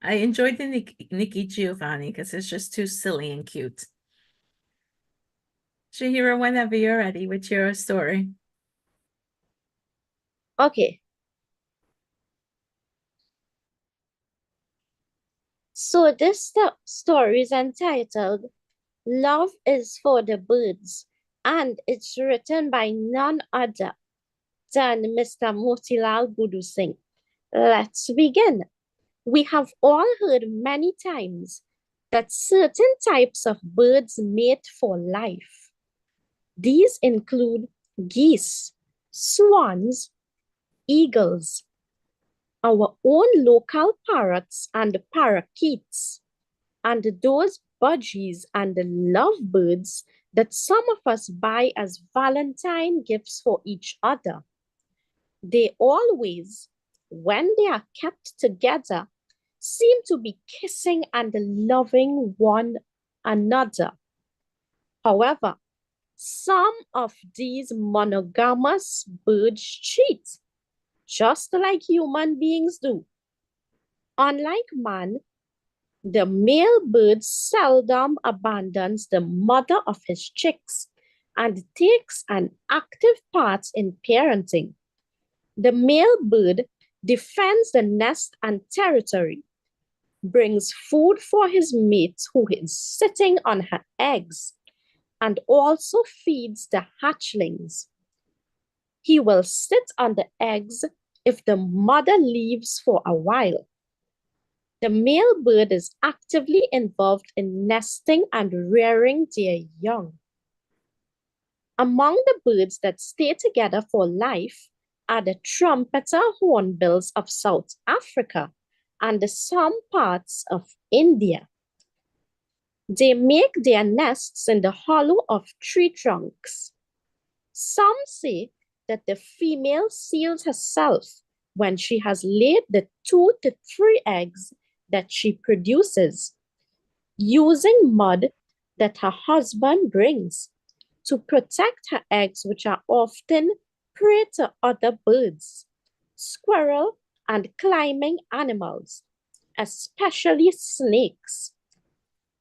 I enjoyed the Nikki Giovanni because it's just too silly and cute. Shahira, whenever you're ready with your story. Okay. So this story is entitled Love is for the Birds, and it's written by none other than Mr. Motilal Budu Singh. Let's begin. We have all heard many times that certain types of birds mate for life. These include geese, swans, eagles, our own local parrots and parakeets, and those budgies and lovebirds that some of us buy as Valentine gifts for each other. They always, when they are kept together, seem to be kissing and loving one another. However, some of these monogamous birds cheat, just like human beings do. Unlike man, the male bird seldom abandons the mother of his chicks and takes an active part in parenting. The male bird defends the nest and territory, brings food for his mate who is sitting on her eggs, and also feeds the hatchlings. He will sit on the eggs if the mother leaves for a while. The male bird is actively involved in nesting and rearing their young. Among the birds that stay together for life are the trumpeter hornbills of South Africa and some parts of India. They make their nests in the hollow of tree trunks. Some say that the female seals herself when she has laid the 2 to 3 eggs that she produces, using mud that her husband brings to protect her eggs, which are often prey to other birds, squirrel, and climbing animals, especially snakes.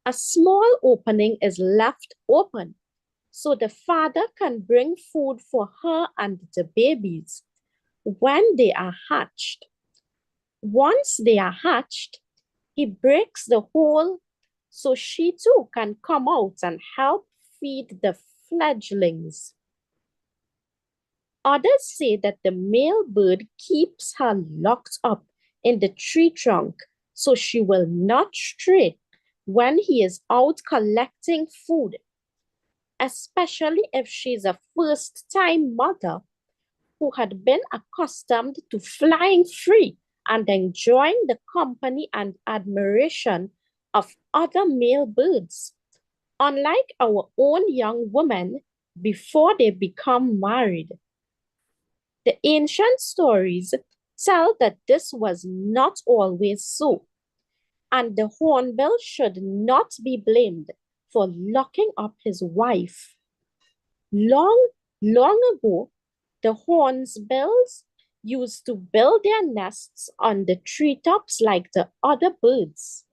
A small opening is left open so the father can bring food for her and the babies when they are hatched. Once they are hatched, he breaks the hole so she too can come out and help feed the fledglings. Others say that the male bird keeps her locked up in the tree trunk so she will not stray when he is out collecting food, especially if she's a first-time mother who had been accustomed to flying free and enjoying the company and admiration of other male birds, unlike our own young women before they become married. The ancient stories tell that this was not always so, and the hornbill should not be blamed for locking up his wife. Long, long ago, the hornbills used to build their nests on the treetops like the other birds.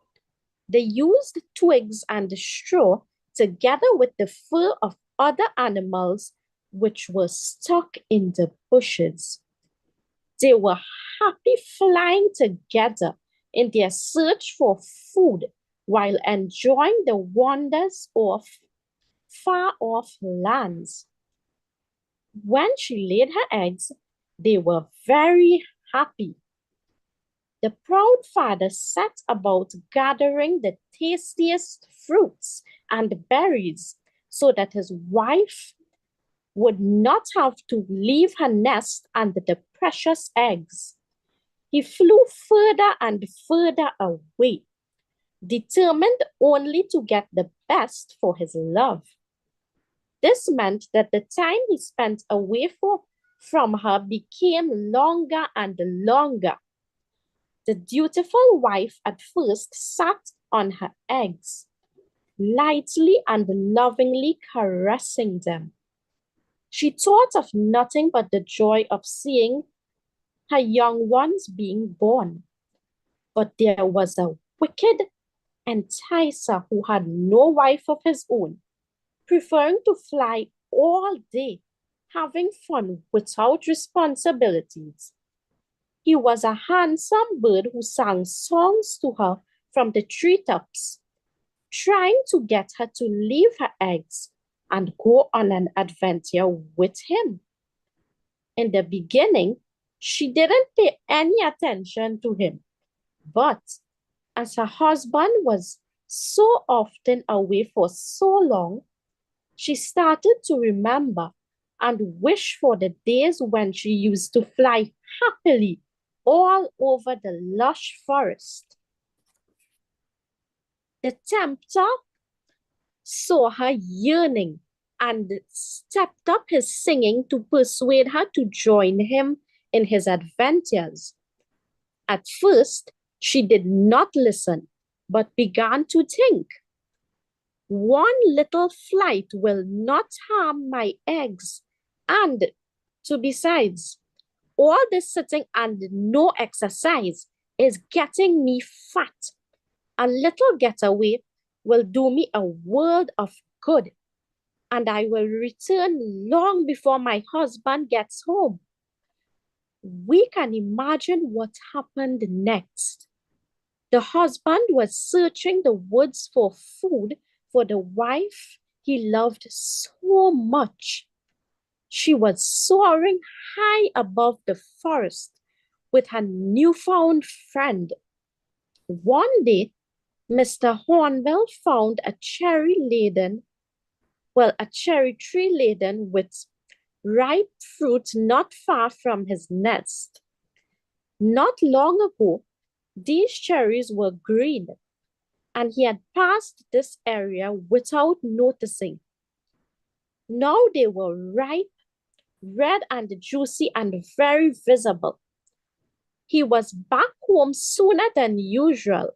They used twigs and straw together with the fur of other animals which were stuck in the bushes. They were happy flying together in their search for food while enjoying the wonders of far-off lands. When she laid her eggs, they were very happy. The proud father set about gathering the tastiest fruits and berries so that his wife would not have to leave her nest and the precious eggs. He flew further and further away, determined only to get the best for his love. This meant that the time he spent away from her became longer and longer. The dutiful wife at first sat on her eggs, lightly and lovingly caressing them. She thought of nothing but the joy of seeing her young ones being born. But there was a wicked enticer who had no wife of his own, preferring to fly all day, having fun without responsibilities. He was a handsome bird who sang songs to her from the treetops, trying to get her to leave her eggs and go on an adventure with him. In the beginning, she didn't pay any attention to him, but as her husband was so often away for so long, she started to remember and wish for the days when she used to fly happily all over the lush forest. The tempter saw her yearning and stepped up his singing to persuade her to join him in his adventures. At first, she did not listen, but began to think, one little flight will not harm my eggs, and besides, all this sitting and no exercise is getting me fat. A little getaway will do me a world of good, and I will return long before my husband gets home. We can imagine what happened next. The husband was searching the woods for food for the wife he loved so much. She was soaring high above the forest with her newfound friend. One day, Mr. Hornbill found a cherry tree laden with ripe fruit not far from his nest. Not long ago, these cherries were green, and he had passed this area without noticing. Now they were ripe, red and juicy, and very visible. He was back home sooner than usual,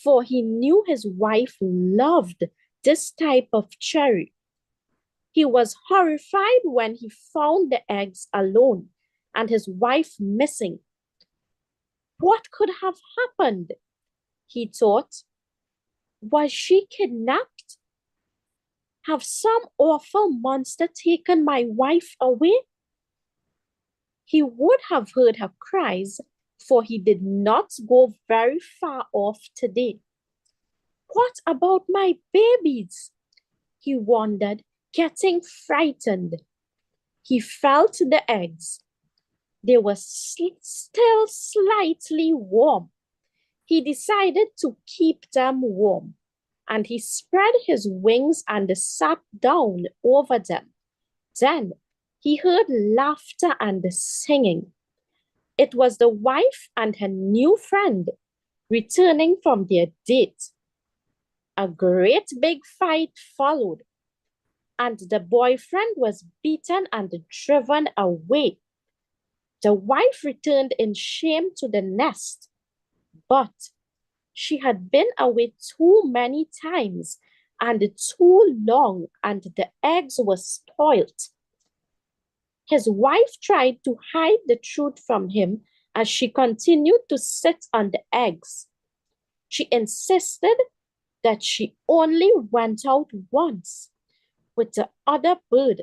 for he knew his wife loved this type of cherry. He was horrified when he found the eggs alone and his wife missing. What could have happened? He thought. Was she kidnapped? Have some awful monster taken my wife away? He would have heard her cries, for he did not go very far off today. What about my babies? He wondered, getting frightened. He felt the eggs. They were still slightly warm. He decided to keep them warm, and he spread his wings and sat down over them. Then he heard laughter and singing. It was the wife and her new friend returning from their date. A great big fight followed, and the boyfriend was beaten and driven away. The wife returned in shame to the nest, but she had been away too many times and too long, and the eggs were spoilt. His wife tried to hide the truth from him as she continued to sit on the eggs. She insisted that she only went out once with the other bird,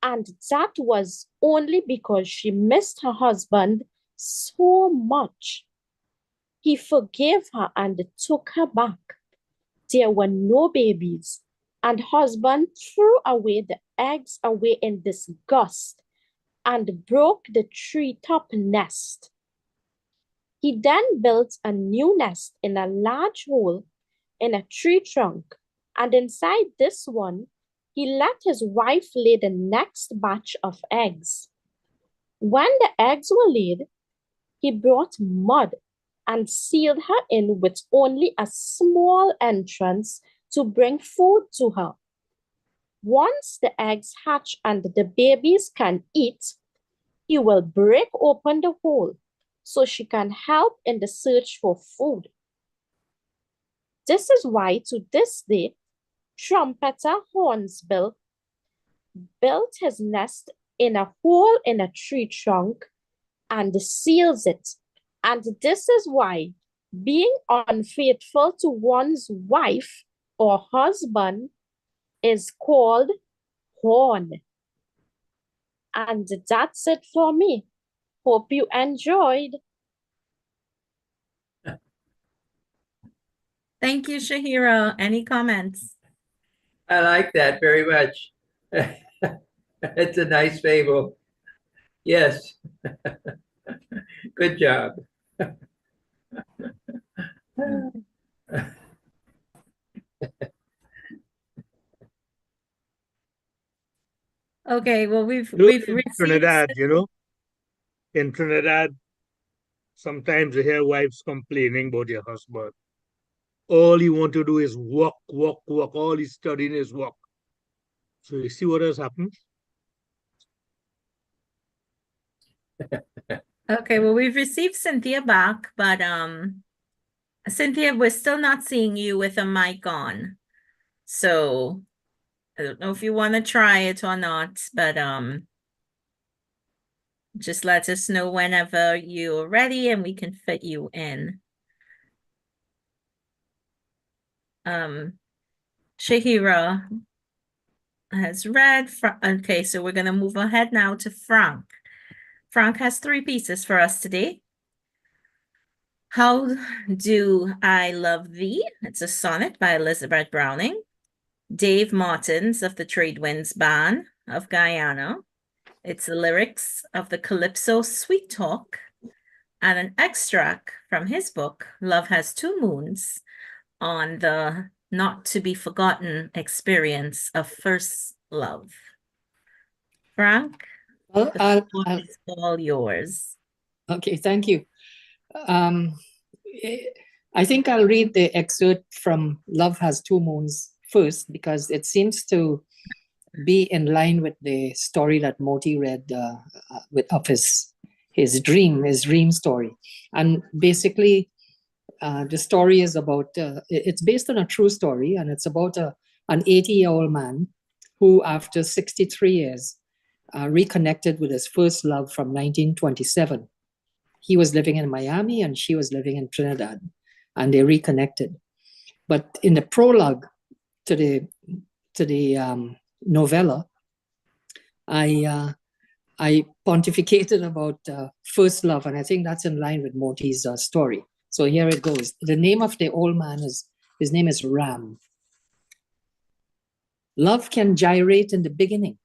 and that was only because she missed her husband so much. He forgave her and took her back. There were no babies, and husband threw away the eggs away in disgust and broke the treetop nest. He then built a new nest in a large hole in a tree trunk, and inside this one, he let his wife lay the next batch of eggs. When the eggs were laid, he brought mud and sealed her in with only a small entrance to bring food to her. Once the eggs hatch and the babies can eat, he will break open the hole so she can help in the search for food. This is why to this day, Trumpeter Hornsbill built his nest in a hole in a tree trunk and seals it. And this is why being unfaithful to one's wife or husband is called horn. And that's it for me. Hope you enjoyed. Thank you, Shahira. Any comments? I like that very much. It's a nice fable. Yes. Good job. Okay, well, we've In received Trinidad, in Trinidad, sometimes you hear wives complaining about their husband. All he want to do is walk, walk, walk. All he's studying is walk. So you see what has happened? Okay, well, we've received Cynthia back, but Cynthia, we're still not seeing you with a mic on. So I don't know if you want to try it or not, but just let us know whenever you're ready and we can fit you in. Shahira has read. Okay, so we're going to move ahead now to Frank. Frank has 3 pieces for us today. How Do I Love Thee? It's a sonnet by Elizabeth Browning. Dave Martins of the Tradewinds Band of Guyana. It's the lyrics of the Calypso Sweet Talk and an extract from his book, Love Has Two Moons, on the not to be forgotten experience of first love. Frank, Well, the floor is all yours. okay, thank you. I think I'll read the excerpt from Love Has Two Moons first, because it seems to be in line with the story that Moti read of his dream story. And basically, the story is about, it's based on a true story, and it's about an 80-year-old man who, after 63 years, reconnected with his first love from 1927. He was living in Miami and she was living in Trinidad, and they reconnected. But in the prologue to the novella, I pontificated about first love, and I think that's in line with Moti's story. So here it goes. The name of the old man his name is Ram. Love can gyrate in the beginning,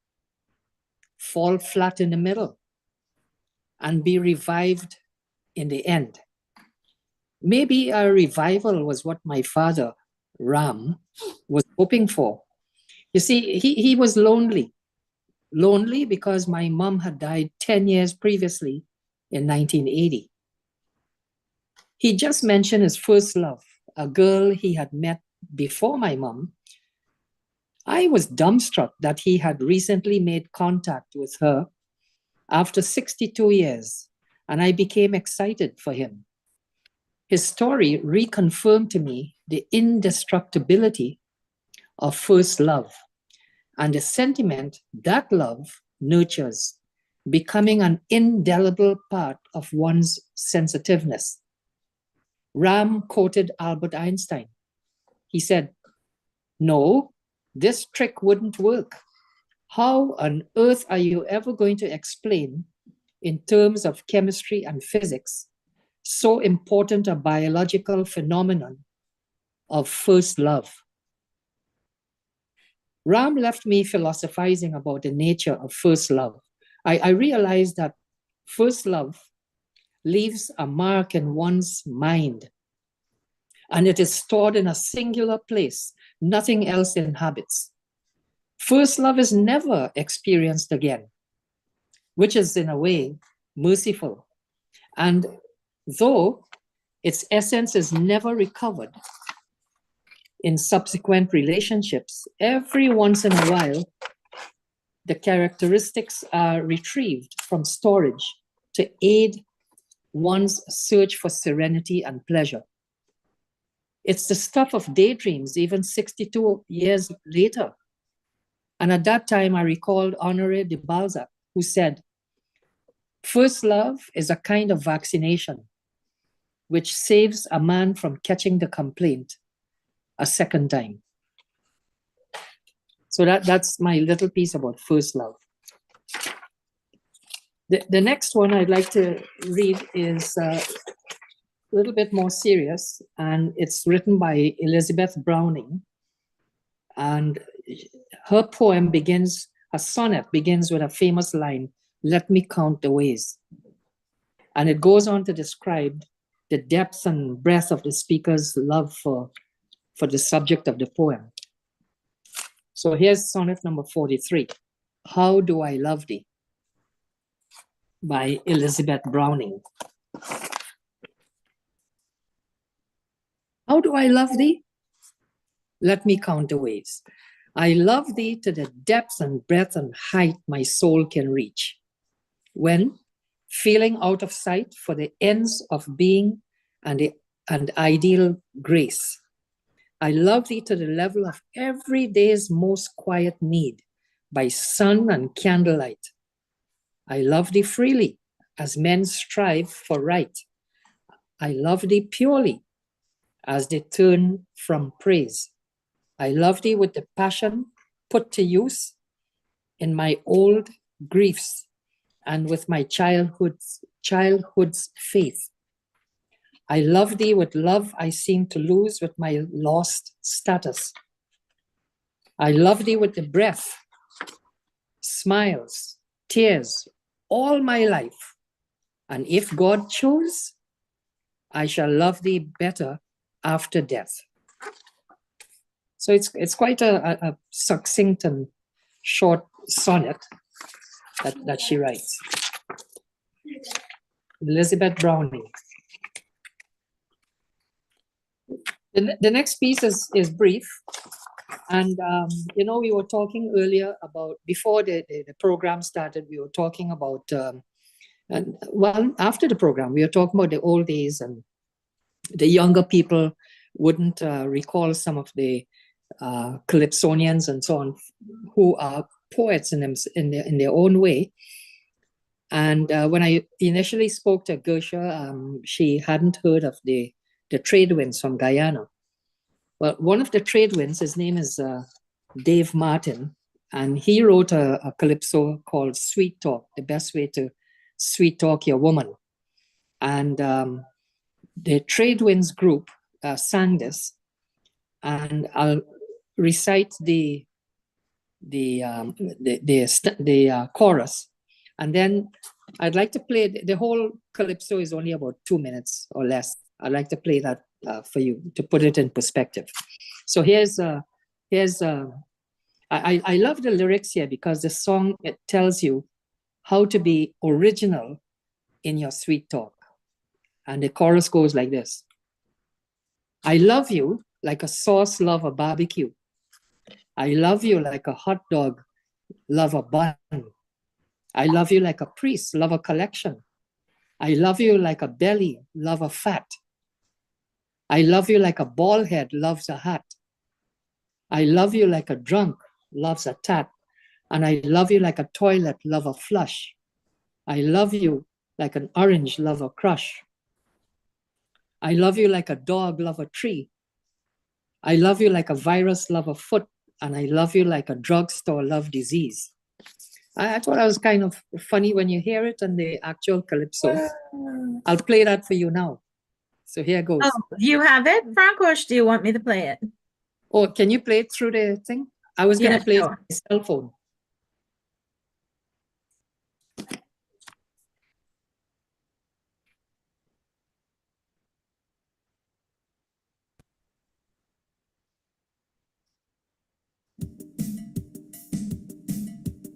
fall flat in the middle, and be revived in the end. Maybe a revival was what my father, Ram, was hoping for. You see, he was lonely because my mom had died 10 years previously in 1980. He just mentioned his first love, a girl he had met before my mom. I was dumbstruck that he had recently made contact with her after 62 years, and I became excited for him. His story reconfirmed to me the indestructibility of first love and the sentiment that love nurtures, becoming an indelible part of one's sensitiveness. Ram quoted Albert Einstein. He said, "No, this trick wouldn't work. How on earth are you ever going to explain, in terms of chemistry and physics, so important a biological phenomenon of first love?" Ram left me philosophizing about the nature of first love. I realized that first love leaves a mark in one's mind, and it is stored in a singular place nothing else inhabits. First love is never experienced again, which is in a way merciful. And though its essence is never recovered in subsequent relationships, every once in a while, the characteristics are retrieved from storage to aid one's search for serenity and pleasure. It's the stuff of daydreams, even 62 years later. And at that time, I recalled Honoré de Balzac, who said, "First love is a kind of vaccination which saves a man from catching the complaint a second time." So that's my little piece about first love. The next one I'd like to read is a little bit more serious, and it's written by Elizabeth Browning. And her poem begins, a sonnet begins with a famous line, "Let me count the ways." And it goes on to describe the depth and breadth of the speaker's love for the subject of the poem. So here's sonnet number 43, "How Do I Love Thee?" by Elizabeth Browning. How do I love thee? Let me count the ways. I love thee to the depth and breadth and height my soul can reach. When, feeling out of sight for the ends of being and ideal grace, I love thee to the level of every day's most quiet need, by sun and candlelight. I love thee freely, as men strive for right. I love thee purely, as they turn from praise. I love thee with the passion put to use in my old griefs and with my childhood's faith. I love thee with love I seem to lose with my lost status. I love thee with the breath, smiles, tears, all my life. And if God chose, I shall love thee better after death. So it's quite a succinct and short sonnet that she writes. Elizabeth Browning. The next piece is brief. And, we were talking earlier about, before the program started, we were talking about, after the program, we were talking about the old days, and the younger people wouldn't recall some of the Calypsonians and so on, who are poets in their own way. And when I initially spoke to Gersha, she hadn't heard of the trade winds from Guyana. Well, one of the trade winds, his name is Dave Martin, and he wrote a calypso called Sweet Talk, the best way to sweet talk your woman. And the trade winds group sang this, and I'll recite the chorus, and then I'd like to play the whole calypso is only about 2 minutes or less. I'd like to play that for you to put it in perspective. So I love the lyrics here, because the song, it tells you how to be original in your sweet talk. And the chorus goes like this. I love you like a sauce love a barbecue. I love you like a hot dog love a bun. I love you like a priest love a collection. I love you like a belly love a fat. I love you like a bald head loves a hat. I love you like a drunk loves a tat. And I love you like a toilet love a flush. I love you like an orange love a crush. I love you like a dog love a tree. I love you like a virus love a foot. And I love you like a drugstore love disease. I thought that was kind of funny when you hear it in the actual calypso. I'll play that for you now. So here goes. Oh, you have it, Frank, or do you want me to play it? Oh, can you play it through the thing? I was going to play it on my cell phone.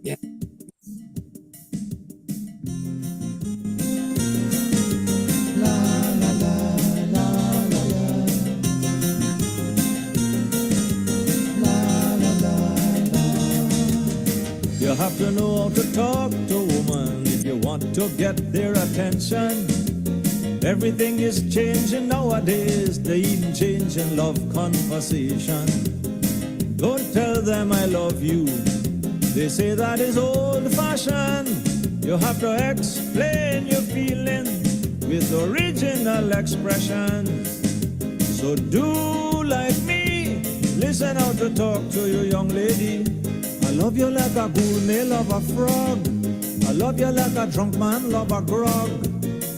Yeah. You have to know how to talk to a woman if you want to get their attention. Everything is changing nowadays, they even changing love conversation. Don't tell them I love you, they say that is old-fashioned. You have to explain your feeling with original expression. So do like me, listen how to talk to your young lady. I love you like a gourmet love a frog. I love you like a drunk man love a grog.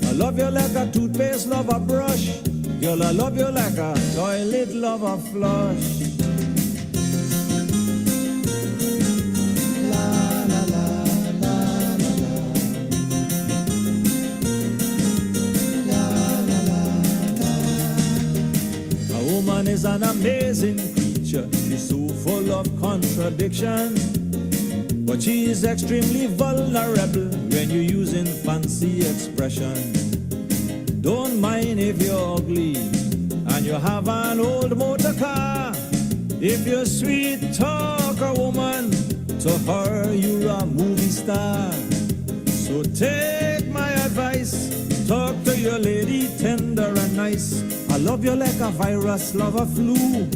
I love you like a toothpaste love a brush. Girl, I love you like a toilet love a flush. A woman is an amazing creature. She's so full of contradiction, but she is extremely vulnerable when you're using fancy expression. Don't mind if you're ugly and you have an old motor car. If you sweet talk a woman, to her you're a movie star. So take my advice, talk to your lady tender and nice. I love you like a virus love a flu.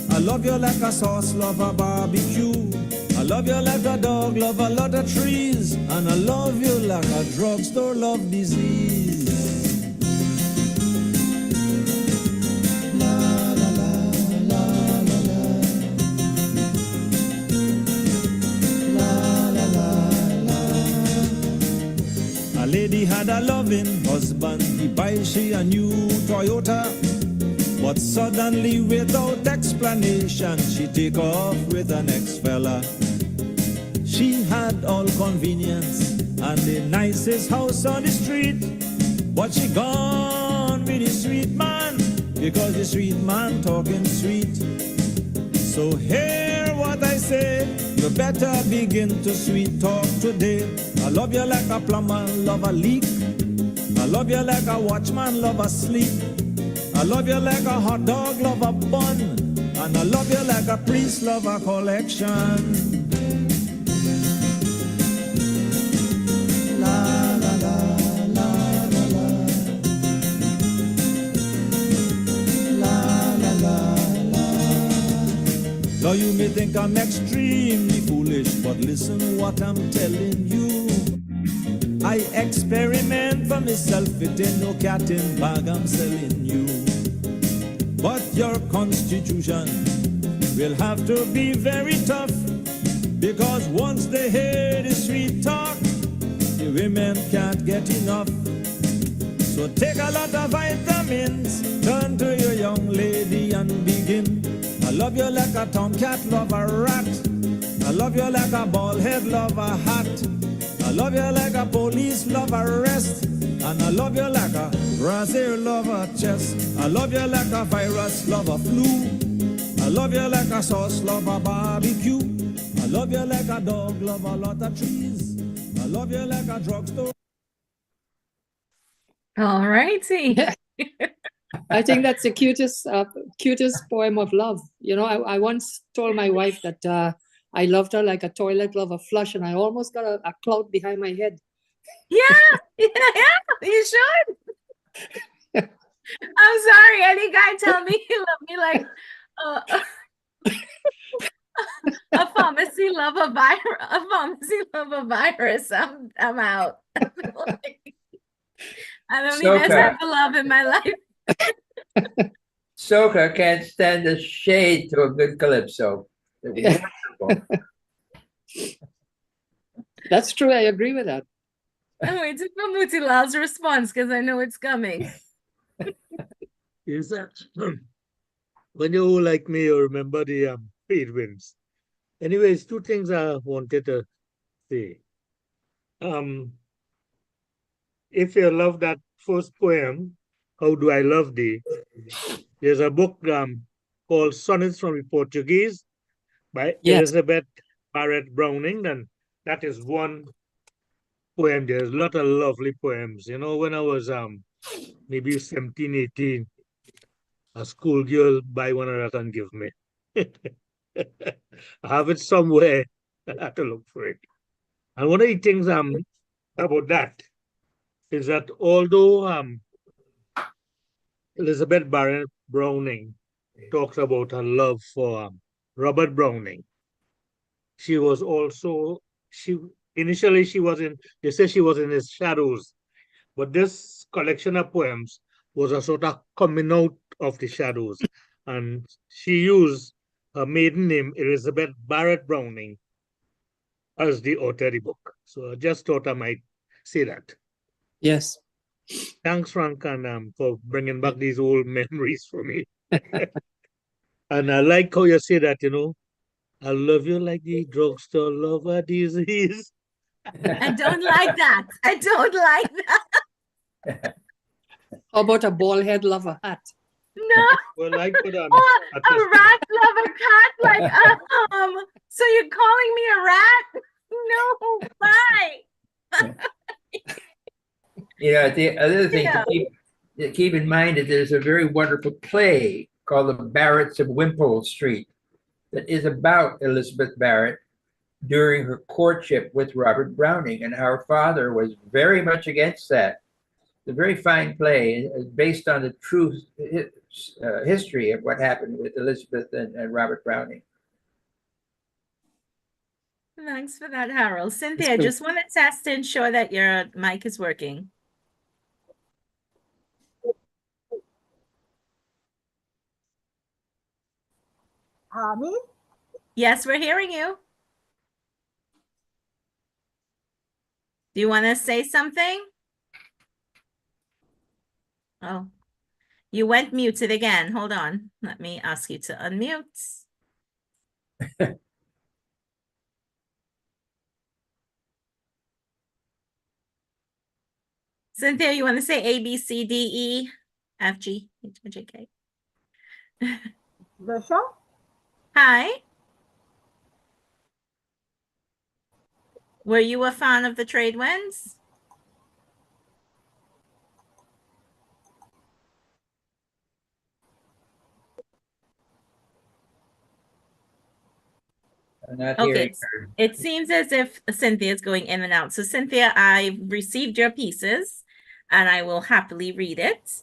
I love you like a sauce love a barbecue. I love you like a dog love a lot of trees. And I love you like a drugstore love disease. A lady had a loving husband, he buys she a new Toyota. But suddenly without explanation, she take off with an ex-fella. She had all convenience and the nicest house on the street. But she gone with the sweet man, because the sweet man talking sweet. So hear what I say, you better begin to sweet talk today. I love you like a plumber love a leak. I love you like a watchman love a sleep. I love you like a hot dog love a bun. And I love you like a priest love a collection. Now you may think I'm extremely foolish, but listen what I'm telling you. I experiment for myself, it ain't no cat in bag I'm selling you. But your constitution will have to be very tough, because once they hear the sweet talk, the women can't get enough. So take a lot of vitamins, turn to your young lady and begin. I love you like a tomcat love a rat. I love you like a bald head love a hat. I love you like a police love arrest. And I love you like a brazier love a chest. I love you like a virus love a flu. I love you like a sauce love a barbecue. I love you like a dog love a lot of trees. I love you like a drugstore. All righty. I think that's the cutest poem of love. You know, I once told my wife that I loved her like a toilet love a flush, and I almost got a cloud behind my head. Yeah, you should. I'm sorry, any guy tell me he loved me like a pharmacy love a virus. A pharmacy love a virus. I'm out. I don't need this type of love in my life. Soka can't stand a shade to a good calypso. Wonderful. That's true. I agree with that. I'm waiting for Mutilal's response because I know it's coming. Is that when you're all like me, you remember the trade winds. Anyways, two things I wanted to say. If you love that first poem, How Do I Love Thee? There's a book called Sonnets from the Portuguese by Yes. Elizabeth Barrett Browning, and that is one poem. There's a lot of lovely poems. You know, when I was maybe 17, 18, a schoolgirl buy one of that and give me. I have it somewhere. I have to look for it. And one of the things about that is that although Elizabeth Barrett Browning talks about her love for Robert Browning, she was also initially she was in, they say she was in his shadows, but this collection of poems was a sort of coming out of the shadows, and she used her maiden name Elizabeth Barrett Browning as the author of the book. So I just thought I might say that. Yes. Thanks, Frank, and for bringing back these old memories for me. And I like how you say that, you know, I love you like the drugstore lover disease. I don't like that. I don't like that. How about a bald head lover hat? No. Well, I could A rat love a cat, like so you're calling me a rat? No, bye. You know, the other thing to keep in mind is there's a very wonderful play called The Barretts of Wimpole Street that is about Elizabeth Barrett during her courtship with Robert Browning, and her father was very much against that. It's a very fine play based on the true history of what happened with Elizabeth and Robert Browning. Thanks for that, Harold. Cynthia, I just want to test to ensure that your mic is working. Me? Yes, we're hearing you. Do you want to say something? Oh, you went muted again. Hold on. Let me ask you to unmute. Cynthia, you want to say A, B, C, D, E, F, G, H, I, J, K? The show? Hi. Were you a fan of the trade winds? I'm not Okay, hearing her. it seems as if Cynthia is going in and out. So Cynthia, I received your pieces and I will happily read it.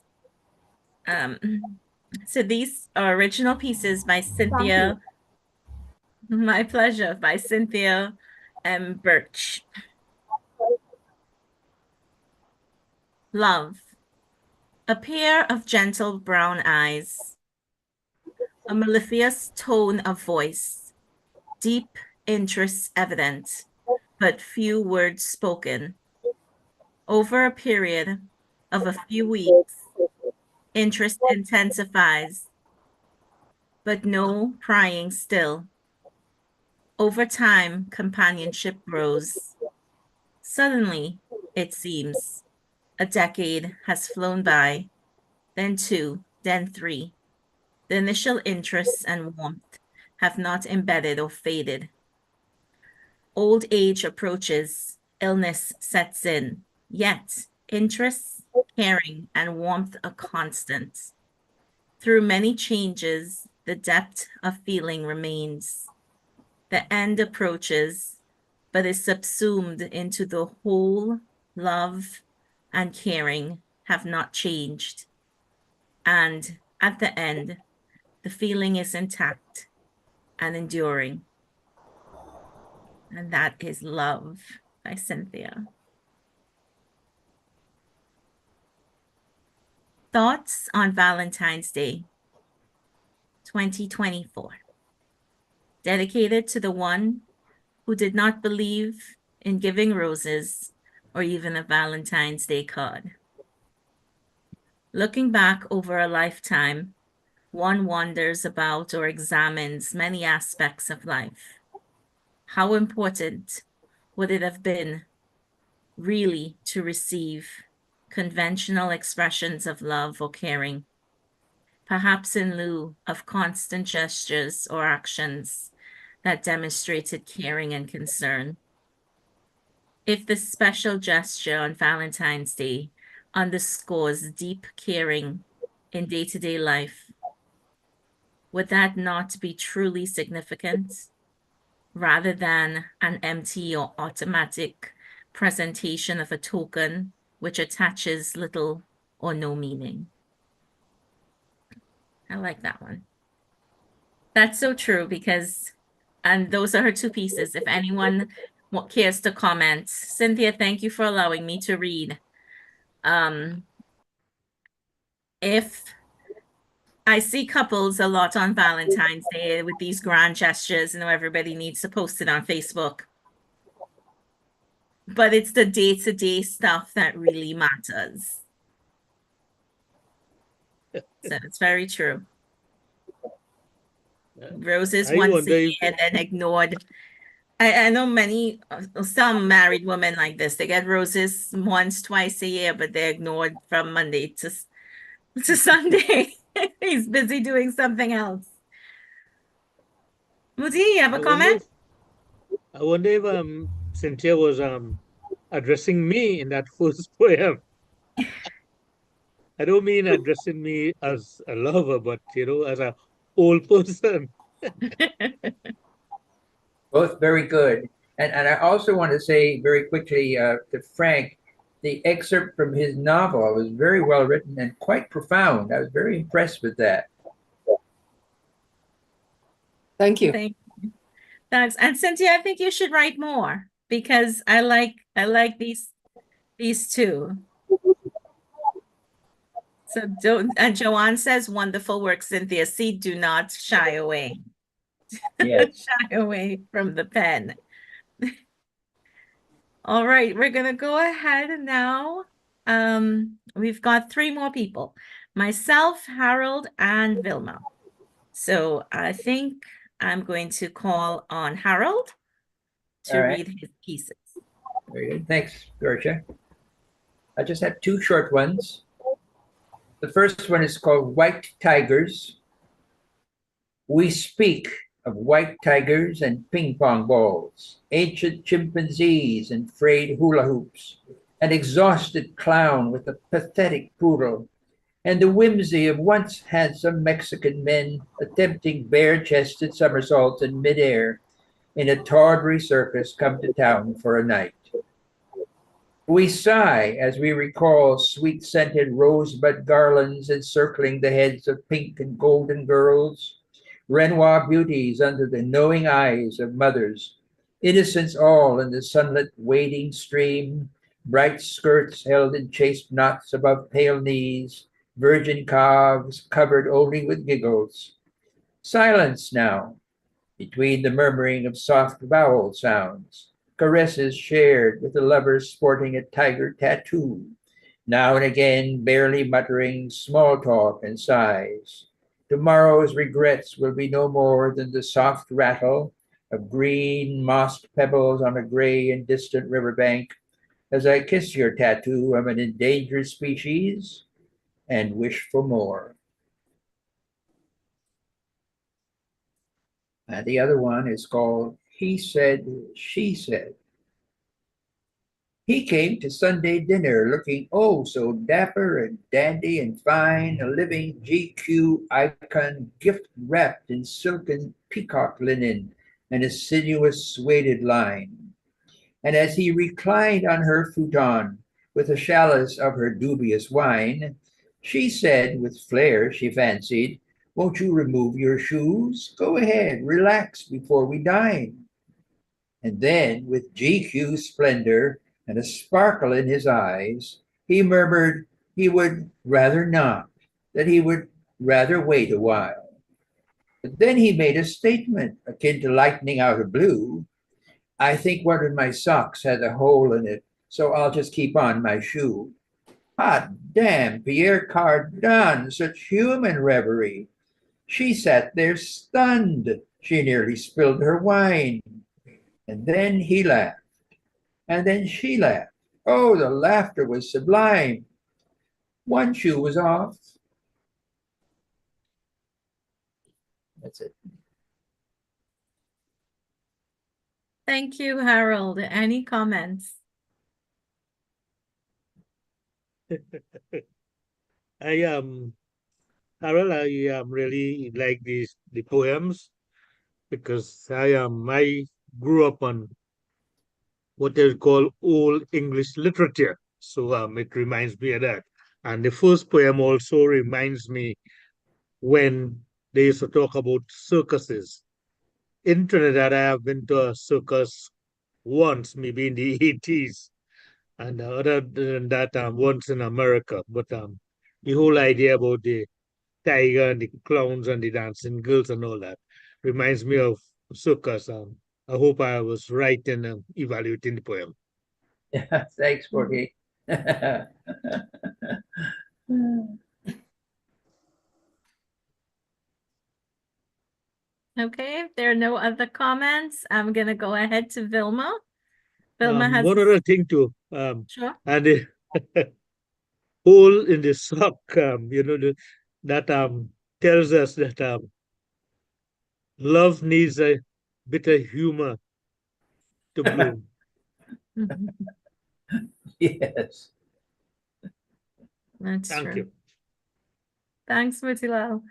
So these are original pieces by Cynthia. My pleasure, by Cynthia M. Birch. Love. A pair of gentle brown eyes. A mellifluous tone of voice. Deep interest evident, but few words spoken. Over a period of a few weeks, interest intensifies, but no prying still. Over time, companionship grows. Suddenly, it seems, a decade has flown by, then two, then three. The initial interests and warmth have not embedded or faded. Old age approaches, illness sets in, yet interests, caring, and warmth are constant. Through many changes, the depth of feeling remains. The end approaches, but is subsumed into the whole. Love and caring have not changed. And at the end, the feeling is intact and enduring. And that is Love by Cynthia. Thoughts on Valentine's Day 2024. Dedicated to the one who did not believe in giving roses or even a Valentine's Day card. Looking back over a lifetime, one wonders about or examines many aspects of life. How important would it have been really to receive conventional expressions of love or caring, perhaps in lieu of constant gestures or actions that demonstrated caring and concern? If the special gesture on Valentine's Day underscores deep caring in day-to-day life, would that not be truly significant rather than an empty or automatic presentation of a token which attaches little or no meaning? I like that one. That's so true because, and those are her two pieces. If anyone cares to comment, Cynthia, thank you for allowing me to read. If I see couples a lot on Valentine's Day with these grand gestures, everybody needs to post it on Facebook. But it's the day-to-day stuff that really matters. So it's very true. Roses I once wonder a if year, then ignored. I know some married women like this. They get roses once, twice a year, but they're ignored from Monday to Sunday. He's busy doing something else. Muti, you have a comment? I wonder if Cynthia was addressing me in that first poem. I don't mean addressing me as a lover, but as a old person. Both very good. And I also want to say very quickly to Frank, the excerpt from his novel was very well written and quite profound. I was very impressed with that. Thank you. Thank you. Thanks. And Cynthia, I think you should write more because I like these two. So and Joanne says, wonderful work, Cynthia. See, do not shy away. Yeah. Shy away from the pen. All right, we're gonna go ahead now. We've got three more people, myself, Harold, and Vilma. So I think I'm going to call on Harold to read his pieces. Very good. Thanks, Georgia. I just have two short ones. The first one is called White Tigers. We speak of white tigers and ping pong balls, ancient chimpanzees and frayed hula hoops, an exhausted clown with a pathetic poodle, and the whimsy of once handsome Mexican men attempting bare chested somersaults in midair in a tawdry circus come to town for a night. We sigh as we recall sweet scented rosebud garlands encircling the heads of pink and golden girls, Renoir beauties under the knowing eyes of mothers, innocents all in the sunlit wading stream, bright skirts held in chaste knots above pale knees, virgin calves covered only with giggles. Silence now, between the murmuring of soft vowel sounds, caresses shared with the lovers sporting a tiger tattoo, now and again barely muttering small talk and sighs. Tomorrow's regrets will be no more than the soft rattle of green mossed pebbles on a gray and distant riverbank as I kiss your tattoo of an endangered species and wish for more. And the other one is called He Said, She Said. He came to Sunday dinner looking oh so dapper and dandy and fine, a living GQ icon, gift wrapped in silken peacock linen and a sinuous suede line. And as he reclined on her futon with a chalice of her dubious wine, she said with flair she fancied, "Won't you remove your shoes? Go ahead, relax before we dine." And then, with GQ splendor and a sparkle in his eyes, he murmured he would rather not, that he would rather wait a while. But then he made a statement akin to lightning out of blue. "I think one of my socks has a hole in it, so I'll just keep on my shoe." Hot damn, Pierre Cardin, such human reverie. She sat there stunned. She nearly spilled her wine. And then he laughed. And then she laughed. Oh, the laughter was sublime. One shoe was off. That's it. Thank you, Harold. Any comments? Harold, I really like the poems because I grew up on what they call old English literature. So it reminds me of that. And the first poem also reminds me when they used to talk about circuses. In Trinidad, I have been to a circus once, maybe in the 80s, and other than that, once in America. But the whole idea about the tiger and the clowns and the dancing girls and all that reminds me of circus. I hope I was right in evaluating the poem. Yeah, thanks, Jorge. Okay, if there are no other comments, I'm gonna go ahead to Vilma. Vilma has One other thing too, sure. and the hole in the sock, that tells us that love needs a bit of humor to bloom. Yes. That's Thank true. you. Thanks, Mutilal.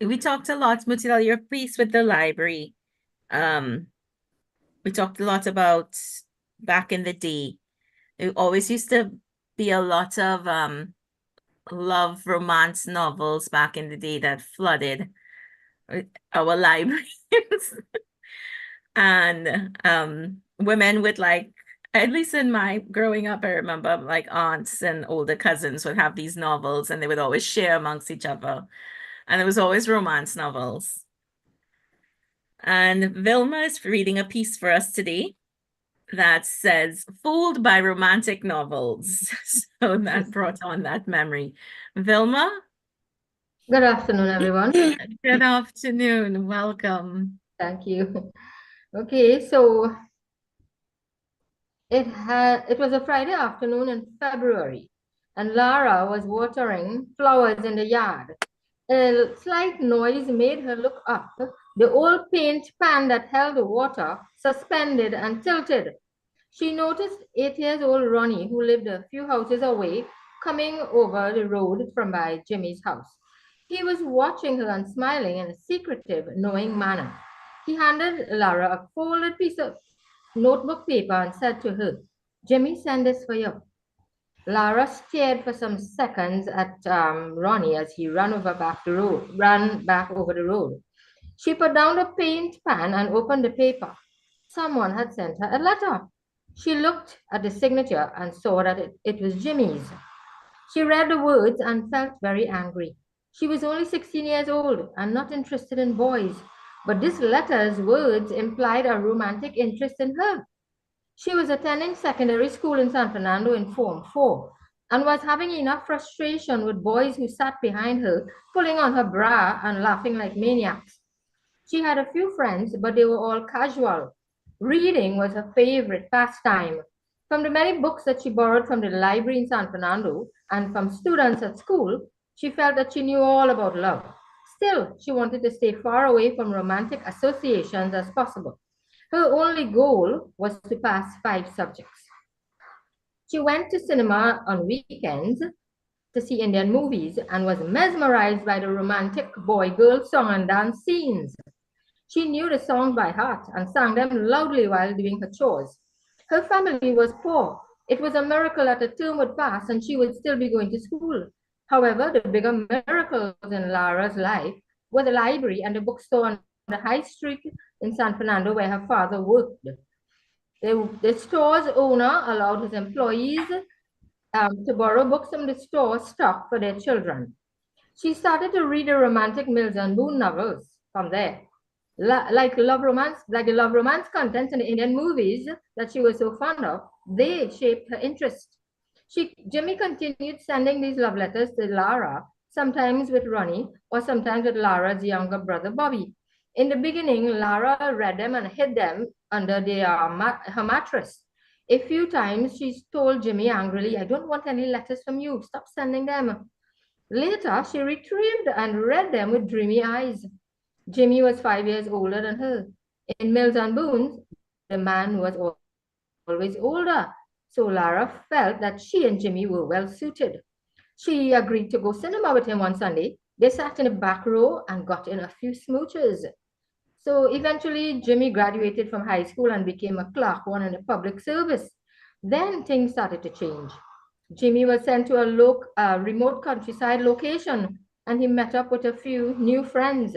We talked a lot, Mutilal, your piece with the library. We talked a lot about back in the day. It always used to be a lot of love romance novels back in the day that flooded our libraries. And women would like, at least in my growing up, I remember like aunts and older cousins would have these novels and they would always share amongst each other. And it was always romance novels. And Vilma is reading a piece for us today that says, "Fooled by romantic novels." So that brought on that memory. Vilma? Good afternoon, everyone. Good afternoon. Welcome. Thank you. Okay, so It was a Friday afternoon in February, and Lara was watering flowers in the yard. A slight noise made her look up. The old paint pan that held the water suspended and tilted. She noticed 8 years old Ronnie, who lived a few houses away, coming over the road from by Jimmy's house. He was watching her and smiling in a secretive, knowing manner. He handed Lara a folded piece of notebook paper and said to her, "Jimmy sent this for you." Lara stared for some seconds at Ronnie as he ran back over the road. She put down the paint pan and opened the paper. Someone had sent her a letter. She looked at the signature and saw that it was Jimmy's. She read the words and felt very angry. She was only 16 years old and not interested in boys, but this letter's words implied a romantic interest in her. She was attending secondary school in San Fernando in Form 4 and was having enough frustration with boys who sat behind her, pulling on her bra and laughing like maniacs. She had a few friends, but they were all casual. Reading was her favorite pastime. From the many books that she borrowed from the library in San Fernando and from students at school, she felt that she knew all about love. Still, she wanted to stay far away from romantic associations as possible. Her only goal was to pass 5 subjects. She went to cinema on weekends to see Indian movies and was mesmerized by the romantic boy-girl song and dance scenes. She knew the songs by heart and sang them loudly while doing her chores. Her family was poor. It was a miracle that a term would pass and she would still be going to school. However, the bigger miracles in Lara's life were the library and the bookstore on the high street in San Fernando where her father worked. The store's owner allowed his employees to borrow books from the store stock for their children. She started to read the romantic Mills and Boon novels from there. Like the love romance content in the Indian movies that she was so fond of, they shaped her interest. Jimmy continued sending these love letters to Lara, sometimes with Ronnie or sometimes with Lara's younger brother Bobby. In the beginning, Lara read them and hid them under her mattress. A few times she told Jimmy angrily, "I don't want any letters from you. Stop sending them." Later, she retrieved and read them with dreamy eyes. Jimmy was 5 years older than her. In Mills and Boons, the man was always older, so Lara felt that she and Jimmy were well suited. She agreed to go cinema with him one Sunday. They sat in the back row and got in a few smooches. So eventually, Jimmy graduated from high school and became a clerk one in the public service. Then things started to change. Jimmy was sent to a remote countryside location and he met up with a few new friends.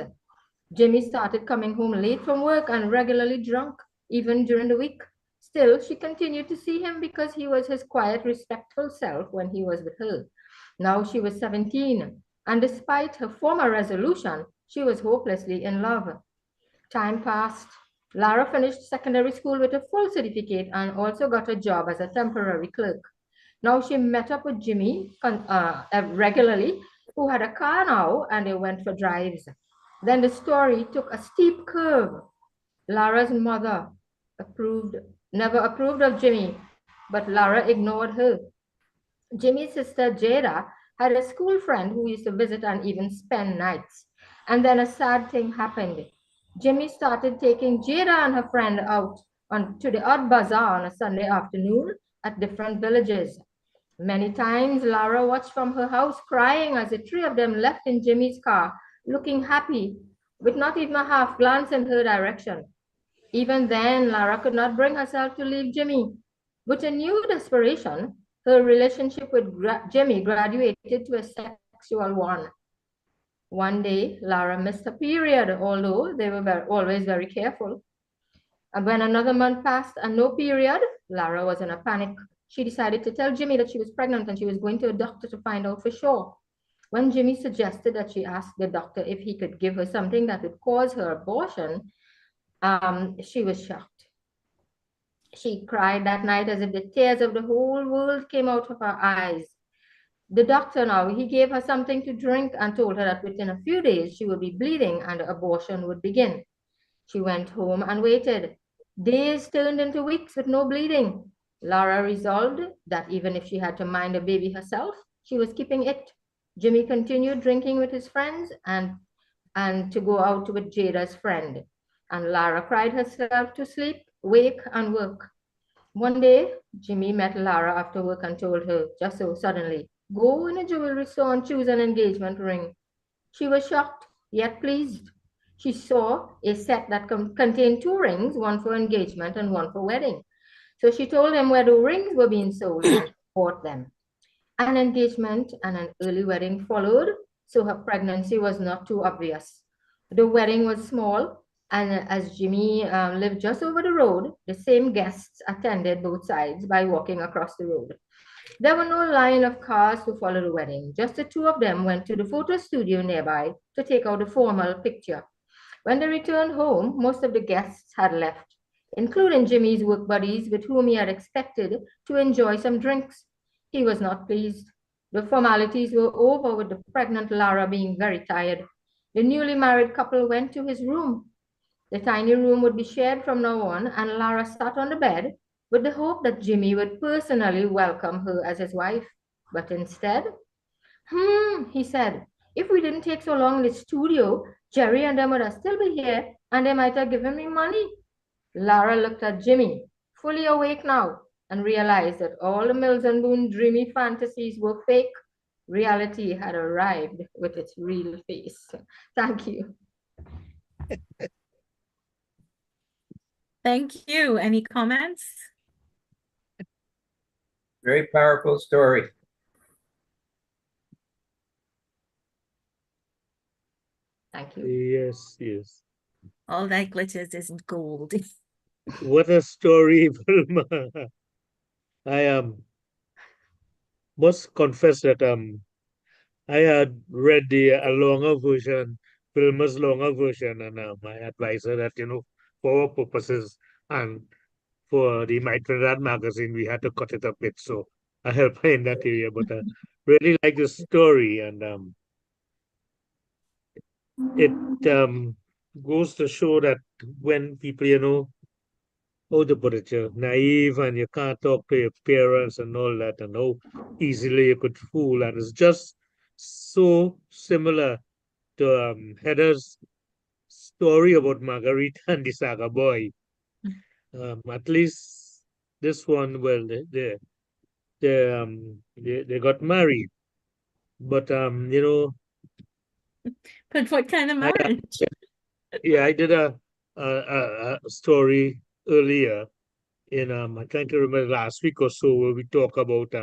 Jimmy started coming home late from work and regularly drunk, even during the week. Still, she continued to see him because he was his quiet, respectful self when he was with her. Now she was 17, and despite her former resolution, she was hopelessly in love. Time passed. Lara finished secondary school with a full certificate and also got a job as a temporary clerk. Now she met up with Jimmy regularly, who had a car now, and they went for drives. Then the story took a steep curve. Lara's mother never approved of Jimmy, but Lara ignored her. Jimmy's sister Jada had a school friend who used to visit and even spend nights. And then a sad thing happened. Jimmy started taking Jada and her friend out to the odd bazaar on a Sunday afternoon at different villages. Many times, Lara watched from her house crying as the three of them left in Jimmy's car, looking happy, with not even a half glance in her direction. Even then, Lara could not bring herself to leave Jimmy. With a new desperation, her relationship with Jimmy graduated to a sexual one. One day, Lara missed a period, although they were always very careful. And when another month passed and no period, Lara was in a panic. She decided to tell Jimmy that she was pregnant and she was going to a doctor to find out for sure. When Jimmy suggested that she ask the doctor if he could give her something that would cause her abortion, she was shocked. She cried that night as if the tears of the whole world came out of her eyes. The doctor now, he gave her something to drink and told her that within a few days she would be bleeding and the abortion would begin. She went home and waited. Days turned into weeks with no bleeding. Lara resolved that even if she had to mind a baby herself, she was keeping it. Jimmy continued drinking with his friends and to go out with Jada's friend. And Lara cried herself to sleep, wake, and work. One day, Jimmy met Lara after work and told her, just so suddenly, go in a jewelry store and choose an engagement ring. She was shocked, yet pleased. She saw a set that contained two rings, one for engagement and one for wedding. So she told him where the rings were being sold and bought them. An engagement and an early wedding followed, so her pregnancy was not too obvious. The wedding was small, and as Jimmy lived just over the road, the same guests attended both sides by walking across the road. There were no line of cars to follow the wedding. Just the two of them went to the photo studio nearby to take out a formal picture. When they returned home, most of the guests had left, including Jimmy's work buddies with whom he had expected to enjoy some drinks. He was not pleased. The formalities were over with the pregnant Lara being very tired. The newly married couple went to his room. The tiny room would be shared from now on, and Lara sat on the bed with the hope that Jimmy would personally welcome her as his wife. But instead, he said, if we didn't take so long in the studio, Jerry and them would have still be here, and they might have given me money. Lara looked at Jimmy, fully awake now, and realized that all the Mills and Boone dreamy fantasies were fake. Reality had arrived with its real face. Thank you. Thank you. Any comments? Very powerful story. Thank you. Yes, yes. All that glitters isn't gold. What a story, Vilma. I must confess that I had read the a longer version, Vilma's longer version, and I advised her that, for our purposes and for the My Trinidad magazine, we had to cut it a bit. So I helped her in that area, but I really like the story, and it goes to show that when people, how to put it, you're naive and you can't talk to your parents and all that, and how easily you could fool. And it's just so similar to Heather's story about Margarita and the Saga boy. At least this one, well, they got married, but But what kind of marriage? I did a story earlier in I'm trying to remember last week or so, where we talk about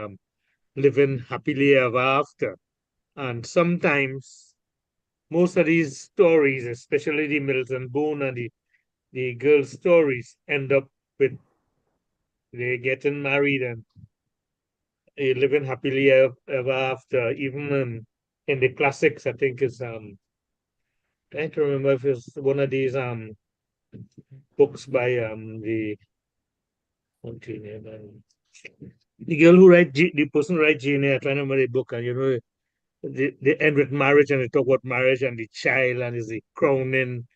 living happily ever after. And sometimes most of these stories, especially the Milton Boone and the girl stories, end up with they getting married and living happily ever after. Even in the classics, I think it's trying to remember if it's one of these books by what's her name, the girl who the person who write Jane Eyre. I trying to remember the book, and they end with marriage and they talk about marriage and the child and is the crowning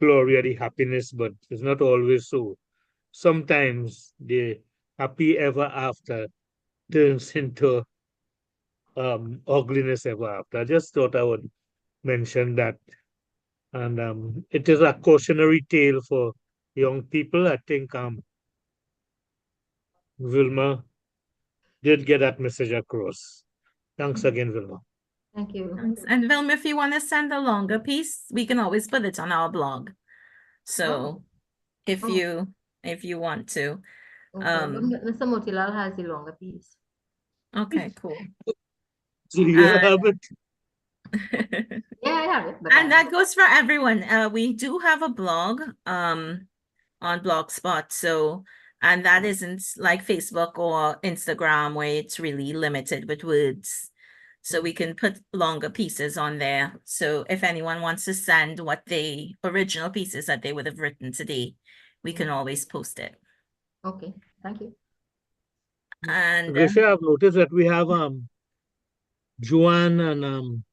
glory of the happiness, but it's not always so. Sometimes the happy ever after turns into ugliness ever after. I just thought I would mention that. And it is a cautionary tale for young people. I think Vilma did get that message across. Thanks again, Vilma. Thank you. Thanks. And Vilma, if you want to send a longer piece, we can always put it on our blog. So if you want to. Okay. Mr. Motilal has the longer piece. Okay, cool. So you have it. Yeah, I have it. But And that goes for everyone. We do have a blog on Blogspot. So, and that isn't like Facebook or Instagram where it's really limited with words. So we can put longer pieces on there. So if anyone wants to send what the original pieces that they would have written today, we can always post it. Okay, thank you. And Risha, I've noticed that we have Joanne and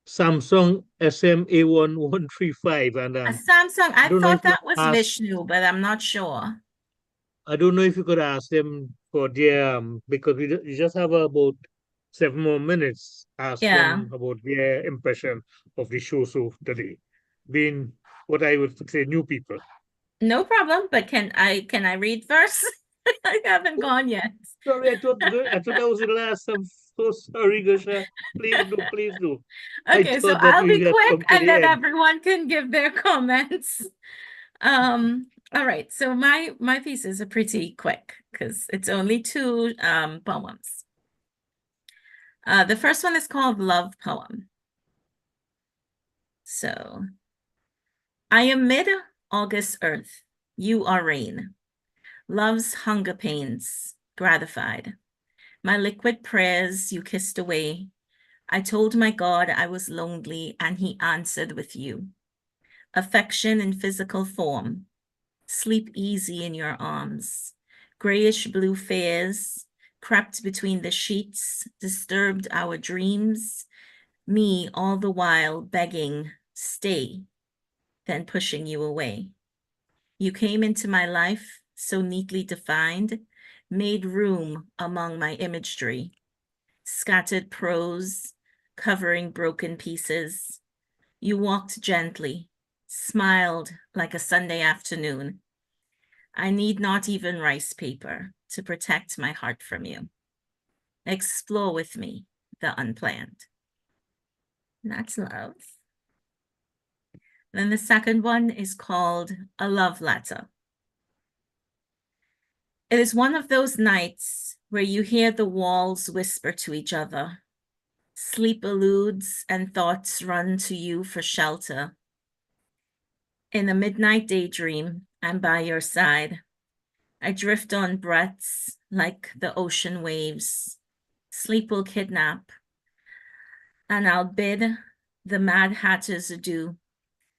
Samsung SMA1135 and a Samsung, I don't know thought if you that was asked- Vishnu, but I'm not sure. I don't know if you could ask them for their, because we just have about 7 more minutes. Ask Yeah, them about their impression of the show so today, being what I would say new people. no problem. But can I read first? I haven't gone yet. Sorry, I thought that was the last. I'm so sorry, Gusha. Please do, please do. I Okay, so thought that I'll we be had quick come to and the then end. everyone can give their comments. All right, so my pieces are pretty quick because it's only two poems. The first one is called Love Poem. So, I am mid-August earth, you are rain. Love's hunger pains gratified. My liquid prayers you kissed away. I told my God I was lonely and he answered with you. Affection in physical form. Sleep easy in your arms. Grayish blue fears crept between the sheets, disturbed our dreams. Me all the while begging, stay, then pushing you away. You came into my life so neatly defined, made room among my imagery, scattered prose, covering broken pieces. You walked gently, smiled like a Sunday afternoon. I need not even rice paper to protect my heart from you. Explore with me the unplanned. That's love. Then the second one is called A Love Letter. It is one of those nights where you hear the walls whisper to each other. Sleep eludes and thoughts run to you for shelter. In a midnight daydream, I'm by your side. I drift on breaths like the ocean waves. Sleep will kidnap, and I'll bid the Mad Hatters adieu,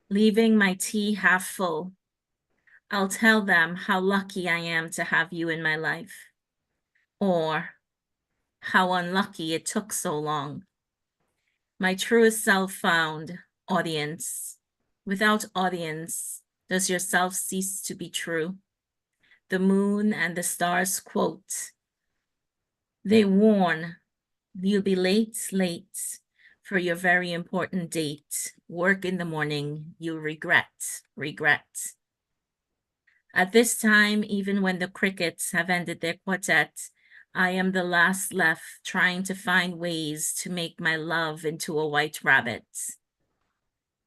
leaving my tea half full. I'll tell them how lucky I am to have you in my life, or how unlucky it took so long. My truest self found, audience. Without audience, does yourself cease to be true? The moon and the stars quote. They warn, you'll be late, late for your very important date. Work in the morning, you'll regret, regret. At this time, even when the crickets have ended their quartet, I am the last left trying to find ways to make my love into a white rabbit.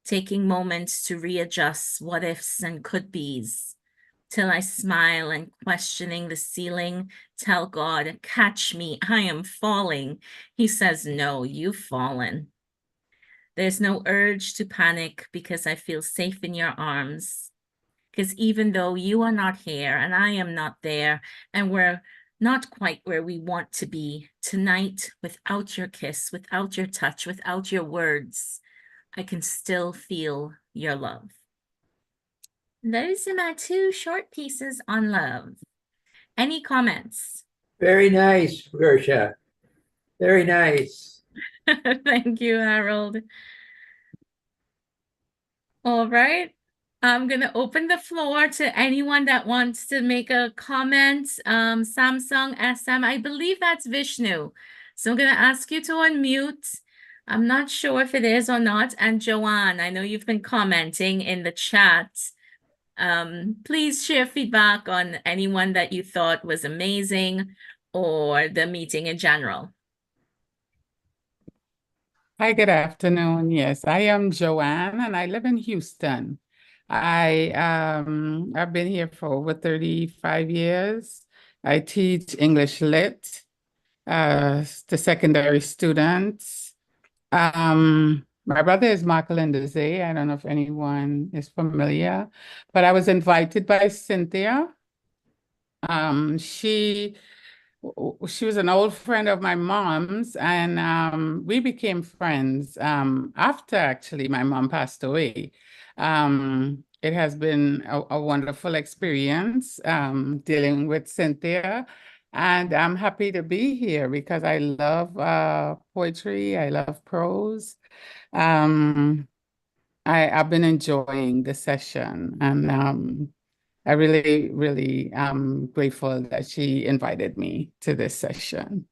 Taking moments to readjust what ifs and could be's, till I smile and questioning the ceiling, tell God, catch me, I am falling. He says, no, you've fallen. There's no urge to panic because I feel safe in your arms. Because even though you are not here and I am not there, and we're not quite where we want to be, tonight, without your kiss, without your touch, without your words, I can still feel your love. Those are my two short pieces on love. Any comments? Very nice, Gersha. Very nice. Thank you, Harold. All right. I'm going to open the floor to anyone that wants to make a comment. Samsung SM, I believe that's Vishnu. So I'm going to ask you to unmute. I'm not sure if it is or not. And Joanne, I know you've been commenting in the chat. Please share feedback on anyone that you thought was amazing or the meeting in general. Hi, good afternoon. Yes, I am Joanne and I live in Houston. I've been here for over 35 years. I teach English Lit to secondary students. My brother is Michael Ndeze. I don't know if anyone is familiar, but I was invited by Cynthia. She was an old friend of my mom's, and we became friends after actually my mom passed away. It has been a wonderful experience dealing with Cynthia, and I'm happy to be here because I love poetry, I love prose. I've been enjoying the session, and I really, really am grateful that she invited me to this session.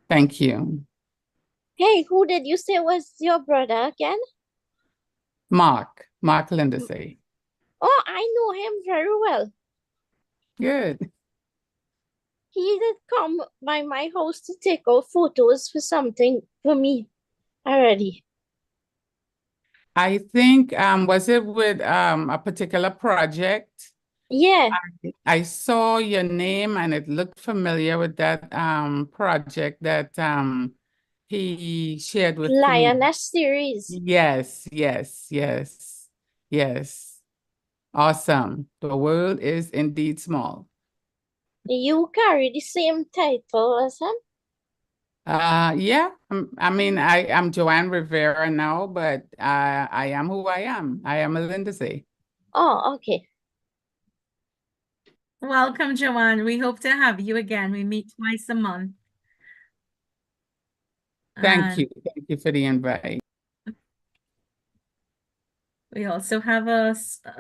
Thank you. Hey, who did you say was your brother again? Mark Lindsay. Oh, I know him very well. Good. He did come by my house to take out photos for something for me already. I think, was it with a particular project? Yeah, I saw your name and it looked familiar with that project that he shared with me. Lioness series. Yes, yes, yes, yes. Awesome. The world is indeed small. You carry the same title as him? Yeah, I mean, I'm Joanne Rivera now, but I am who I am. I am a Lindsay. Oh, okay. Welcome, Joanne. We hope to have you again. We meet twice a month. Thank you. And Thank you for the invite. we also have a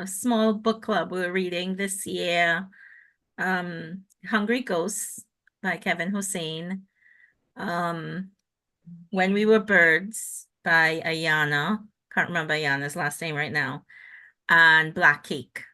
small book club we're reading this year. Hungry Ghosts by Kevin Hussein. When We Were Birds by Ayana. Can't remember Ayana's last name right now. And Black Cake.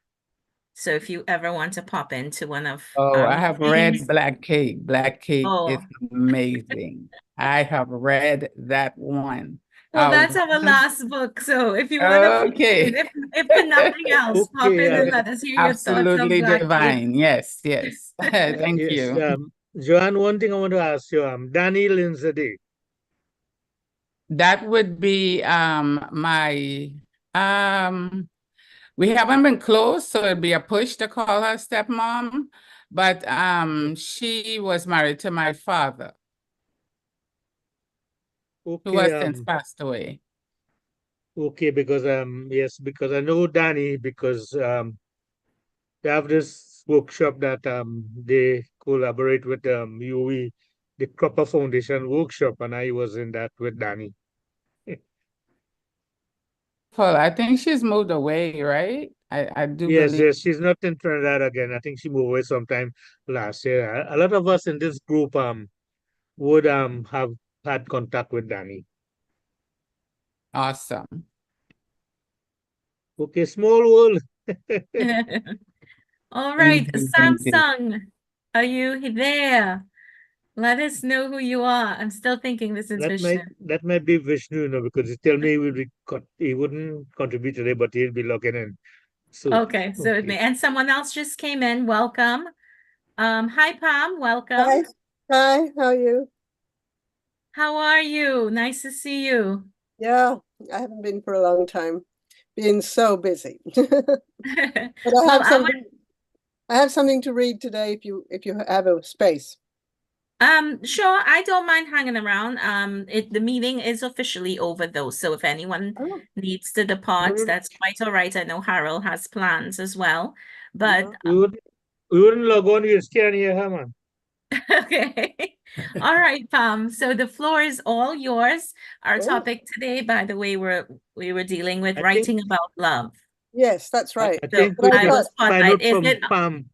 So if you ever want to pop into one of Oh, our I have read readings, Black Cake. Black Cake is oh, amazing. I have read that one. well, that's our last book. So if you want to pop Okay. in, if for nothing else, pop Okay, in and let us hear your thoughts on Absolutely Black Cake. divine. Yes, yes. Thank yes, you. Joanne, one thing I want to ask you, Danny Lindsay. That would be my we haven't been close, so it'd be a push to call her stepmom, but she was married to my father, who Okay, has since passed away. okay, because yes, because I know Danny because they have this workshop that they collaborate with UE, the Cropper Foundation workshop, and I was in that with Danny. Well, I think she's moved away, right? I do Yes, believe. yes, she's not in Trinidad again. I think she moved away sometime last year. A lot of us in this group would have had contact with Danny. Awesome. Okay, small world. All right, Indeed, indeed. Samsung, are you there? Let us know who you are. I'm still thinking this is Vishnu. That might be Vishnu, because he tell me he wouldn't contribute today, but he'll be logging in. So Okay, so it may, and someone else just came in. Welcome. Hi Pam, welcome. Hi, hi, how are you? How are you? Nice to see you. Yeah, I haven't been for a long time. Been so busy. But Well, I have something to read today if you have a space. Sure, I don't mind hanging around. The meeting is officially over though, so if anyone Oh, needs to depart, no, that's quite all right. I know Harold has plans as well, but we wouldn't log on. You stay here, huh, man. okay. All right, Pam. So the floor is all yours. Our oh, topic today, by the way, we were dealing with I think writing about love. yes, that's right. I So think we But I I will thought, just find spotlight. out Is from it Pam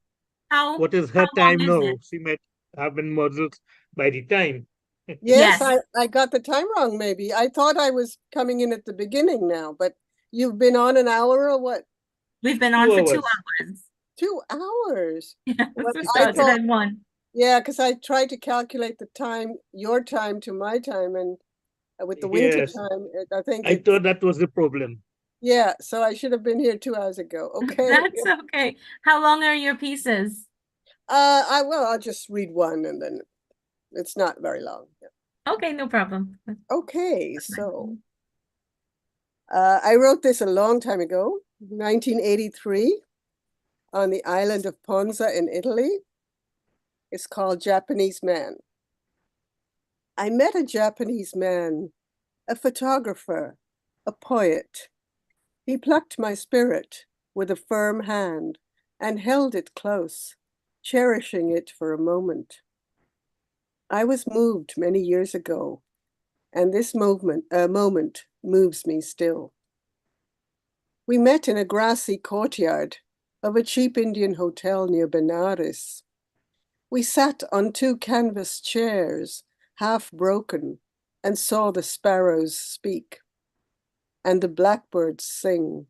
how what is how her long time is now. it? She might have been muddled by the time. yes, Yes, I got the time wrong, maybe. I thought I was coming in at the beginning now, but you've been on an hour or what? we've been 2 on for 2 hours. hours. 2 hours. Yes, Well, we I started thought, at 1. yeah, because I tried to calculate the time, your time to my time, and with the winter Yes, time, I think I it's, thought that was the problem. yeah, so I should have been here 2 hours ago. Okay. That's okay. How long are your pieces? I'll just read one and then it's not very long. Yeah. Okay, no problem. Okay, so I wrote this a long time ago, 1983, on the island of Ponza in Italy. It's called Japanese Man. I met a Japanese man, a photographer, a poet. He plucked my spirit with a firm hand and held it close, cherishing it for a moment. I was moved many years ago, and this moment moves me still. We met in a grassy courtyard of a cheap Indian hotel near Benares. We sat on 2 canvas chairs, half broken, and saw the sparrows speak, and the blackbirds sing,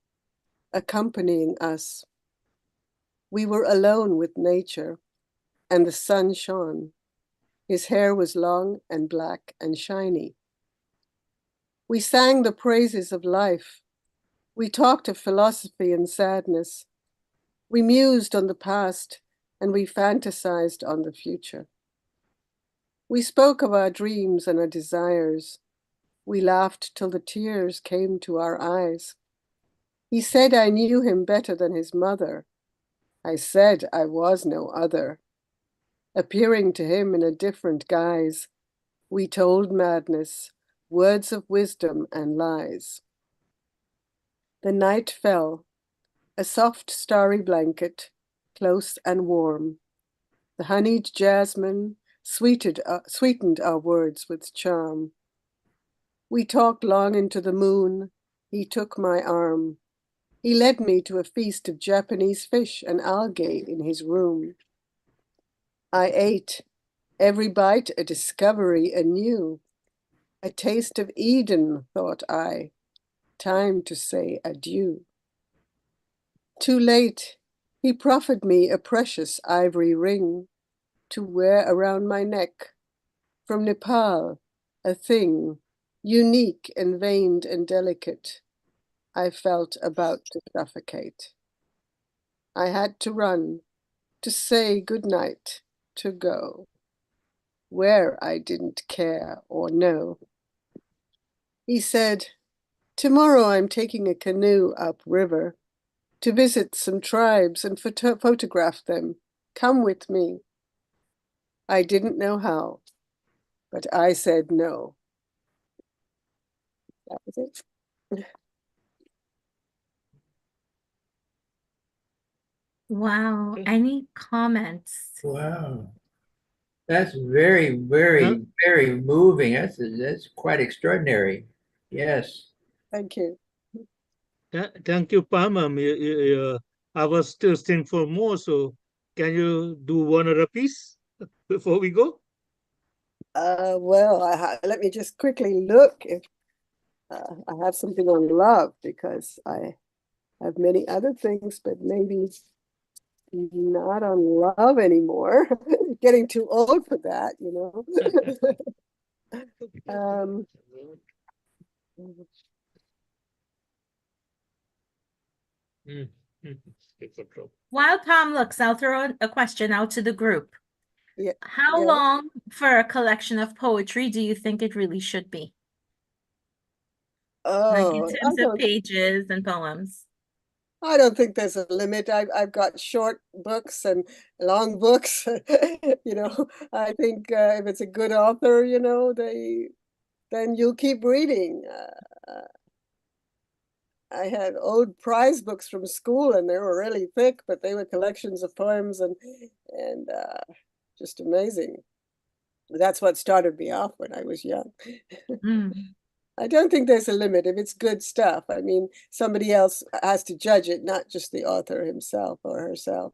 accompanying us. We were alone with nature, and the sun shone. His hair was long and black and shiny. We sang the praises of life. We talked of philosophy and sadness. We mused on the past, and we fantasized on the future. We spoke of our dreams and our desires. We laughed till the tears came to our eyes. He said I knew him better than his mother. I said I was no other. Appearing to him in a different guise, we told madness, words of wisdom and lies. The night fell, a soft starry blanket, close and warm. The honeyed jasmine sweetened our words with charm. We talked long into the moon. He took my arm. He led me to a feast of Japanese fish and algae in his room. I ate, every bite a discovery anew. A taste of Eden, thought I. Time to say adieu. Too late, he proffered me a precious ivory ring to wear around my neck. From Nepal, a thing, unique and veined and delicate. I felt about to suffocate. I had to run, to say good night, to go, where I didn't care or know. He said, tomorrow I'm taking a canoe upriver to visit some tribes and photograph them. Come with me. I didn't know how, but I said no. That was it. Wow. Any comments? Wow. That's very, very, very moving. That's quite extraordinary. Yes. Thank you. Thank you, Pam. I was thirsting for more, so can you do one other piece before we go? Well, let me just quickly look if I have something on love, because I have many other things, but maybe not on love anymore. Getting too old for that, you know. While Tom looks, I'll throw a question out to the group. Yeah. How Yeah. long for a collection of poetry do you think it really should be? Like in Oh, terms of pages and poems. I don't think there's a limit. I've got short books and long books. You know, I think if it's a good author, you know, then you'll keep reading. I had old prize books from school, and they were really thick, but they were collections of poems and just amazing. That's what started me off when I was young. I don't think there's a limit if it's good stuff. I mean, somebody else has to judge it, not just the author himself or herself.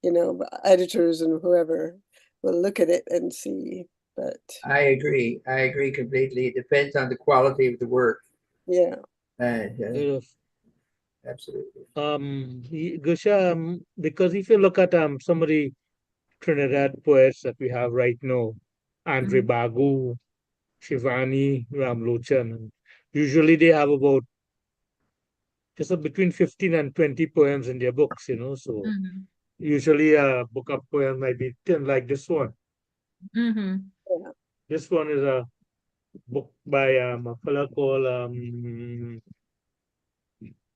You know, editors and whoever will look at it and see. But I agree. I agree completely. It depends on the quality of the work. yeah. Absolutely. Gusha, because if you look at some of the Trinidad poets that we have right now, Andre Bagu, Shivani, Ramlochan, usually they have about just between 15 and 20 poems in their books, you know. So usually a book of poems might be 10, like this one. This one is a book by a fellow called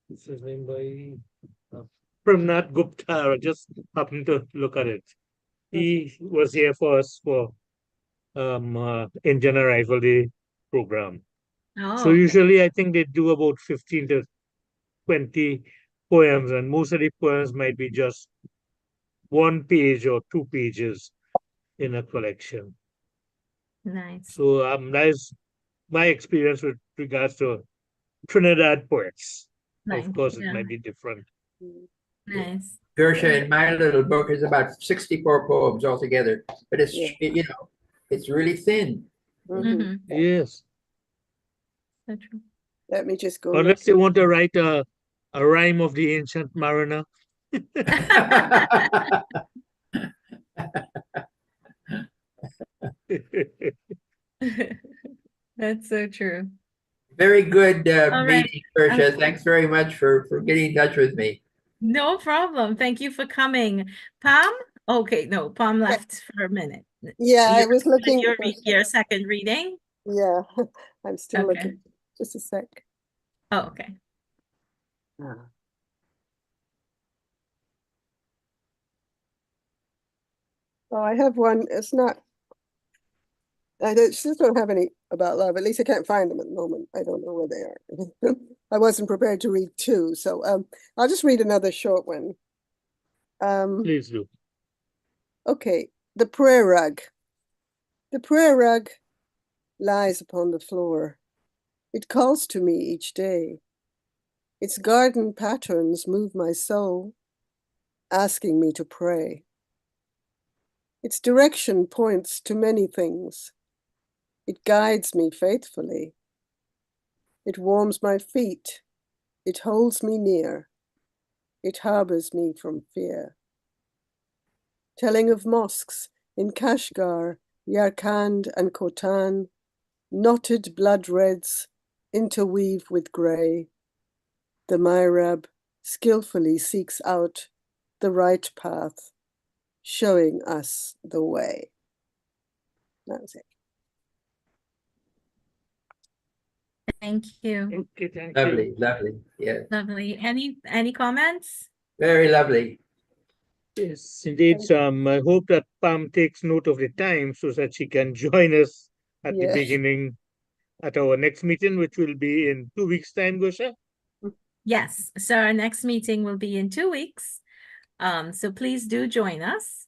what's his name, by Premnath Gupta. I just happened to look at it. He was here for us for Indian Arrival Day program. So usually I think they do about 15 to 20 poems, and most of the poems might be just 1 page or 2 pages in a collection. Nice. So that's my experience with regards to Trinidad poets. Of course, it might be different Nice. Gersha, in my little book, is about 64 poems altogether, but it's, Yeah. you know, it's really thin. Mhm. Yes. So true. Let me just go look. Unless they want to write a rhyme of the ancient mariner. That's so true. Very good All right. meeting, Gersha. Thanks very much for getting in touch with me. No problem. Thank you for coming. Pam? Okay, no, Pam left for a minute. Yeah, I was looking Your, for your second reading? Yeah, I'm still Okay. looking. Just a sec. Oh, okay. Oh, I have one. It's not. Just don't have any about love. At least I can't find them at the moment. I don't know where they are. I wasn't prepared to read two, so I'll just read another short one. Please do. Okay, the prayer rug. The prayer rug lies upon the floor. It calls to me each day. Its garden patterns move my soul, asking me to pray. Its direction points to many things. It guides me faithfully. It warms my feet. It holds me near. It harbors me from fear. Telling of mosques in Kashgar, Yarkand, and Khotan, knotted blood reds interweave with grey. The mihrab skillfully seeks out the right path, showing us the way. That was it. Thank you. Okay, thank Lovely, you. lovely. Yeah, Lovely. Any comments? very lovely. Yes, indeed. I hope that Pam takes note of the time so that she can join us at the Yes. beginning at our next meeting, which will be in 2 weeks' time, Gosha. Yes. So our next meeting will be in 2 weeks. So please do join us.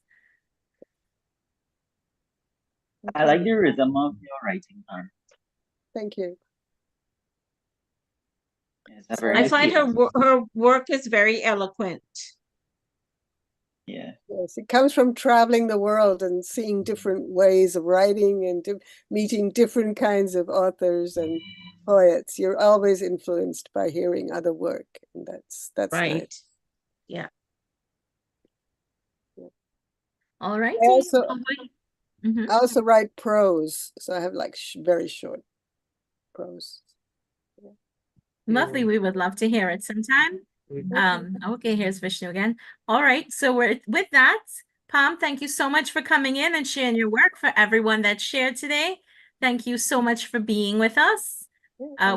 I like the rhythm of your writing, Pam. Thank you. It's a very I nice find cadence. her work is very eloquent. Yeah. Yes, it comes from traveling the world and seeing different ways of writing and meeting different kinds of authors and poets. You're always influenced by hearing other work, and that's Right. nice. Yeah. All right. I also, Mhm. I also write prose, so I have like very short prose. Lovely. We would love to hear it sometime. Okay, here's Vishnu again. All right. So we're with that. Pam, thank you so much for coming in and sharing your work. For everyone that shared today, thank you so much for being with us.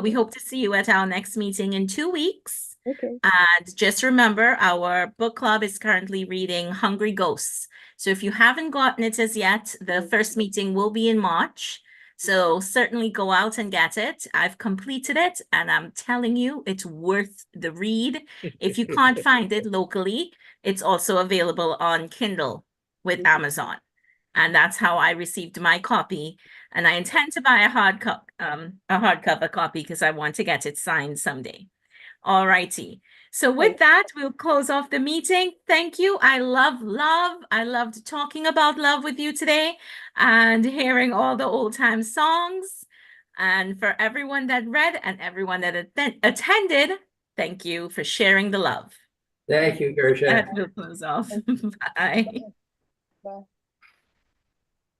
We hope to see you at our next meeting in 2 weeks. Okay. And just remember, our book club is currently reading Hungry Ghosts. So if you haven't gotten it as yet, the first meeting will be in March. So certainly go out and get it. I've completed it, and I'm telling you, it's worth the read. If you can't find it locally, it's also available on Kindle with Amazon. And that's how I received my copy. And I intend to buy a hardcover copy because I want to get it signed someday. All righty. So with that, we'll close off the meeting. Thank you. I love love. I loved talking about love with you today and hearing all the old time songs. And for everyone that read and everyone that attended, thank you for sharing the love. Thank you, Gersha. And we'll close off. Bye. Bye.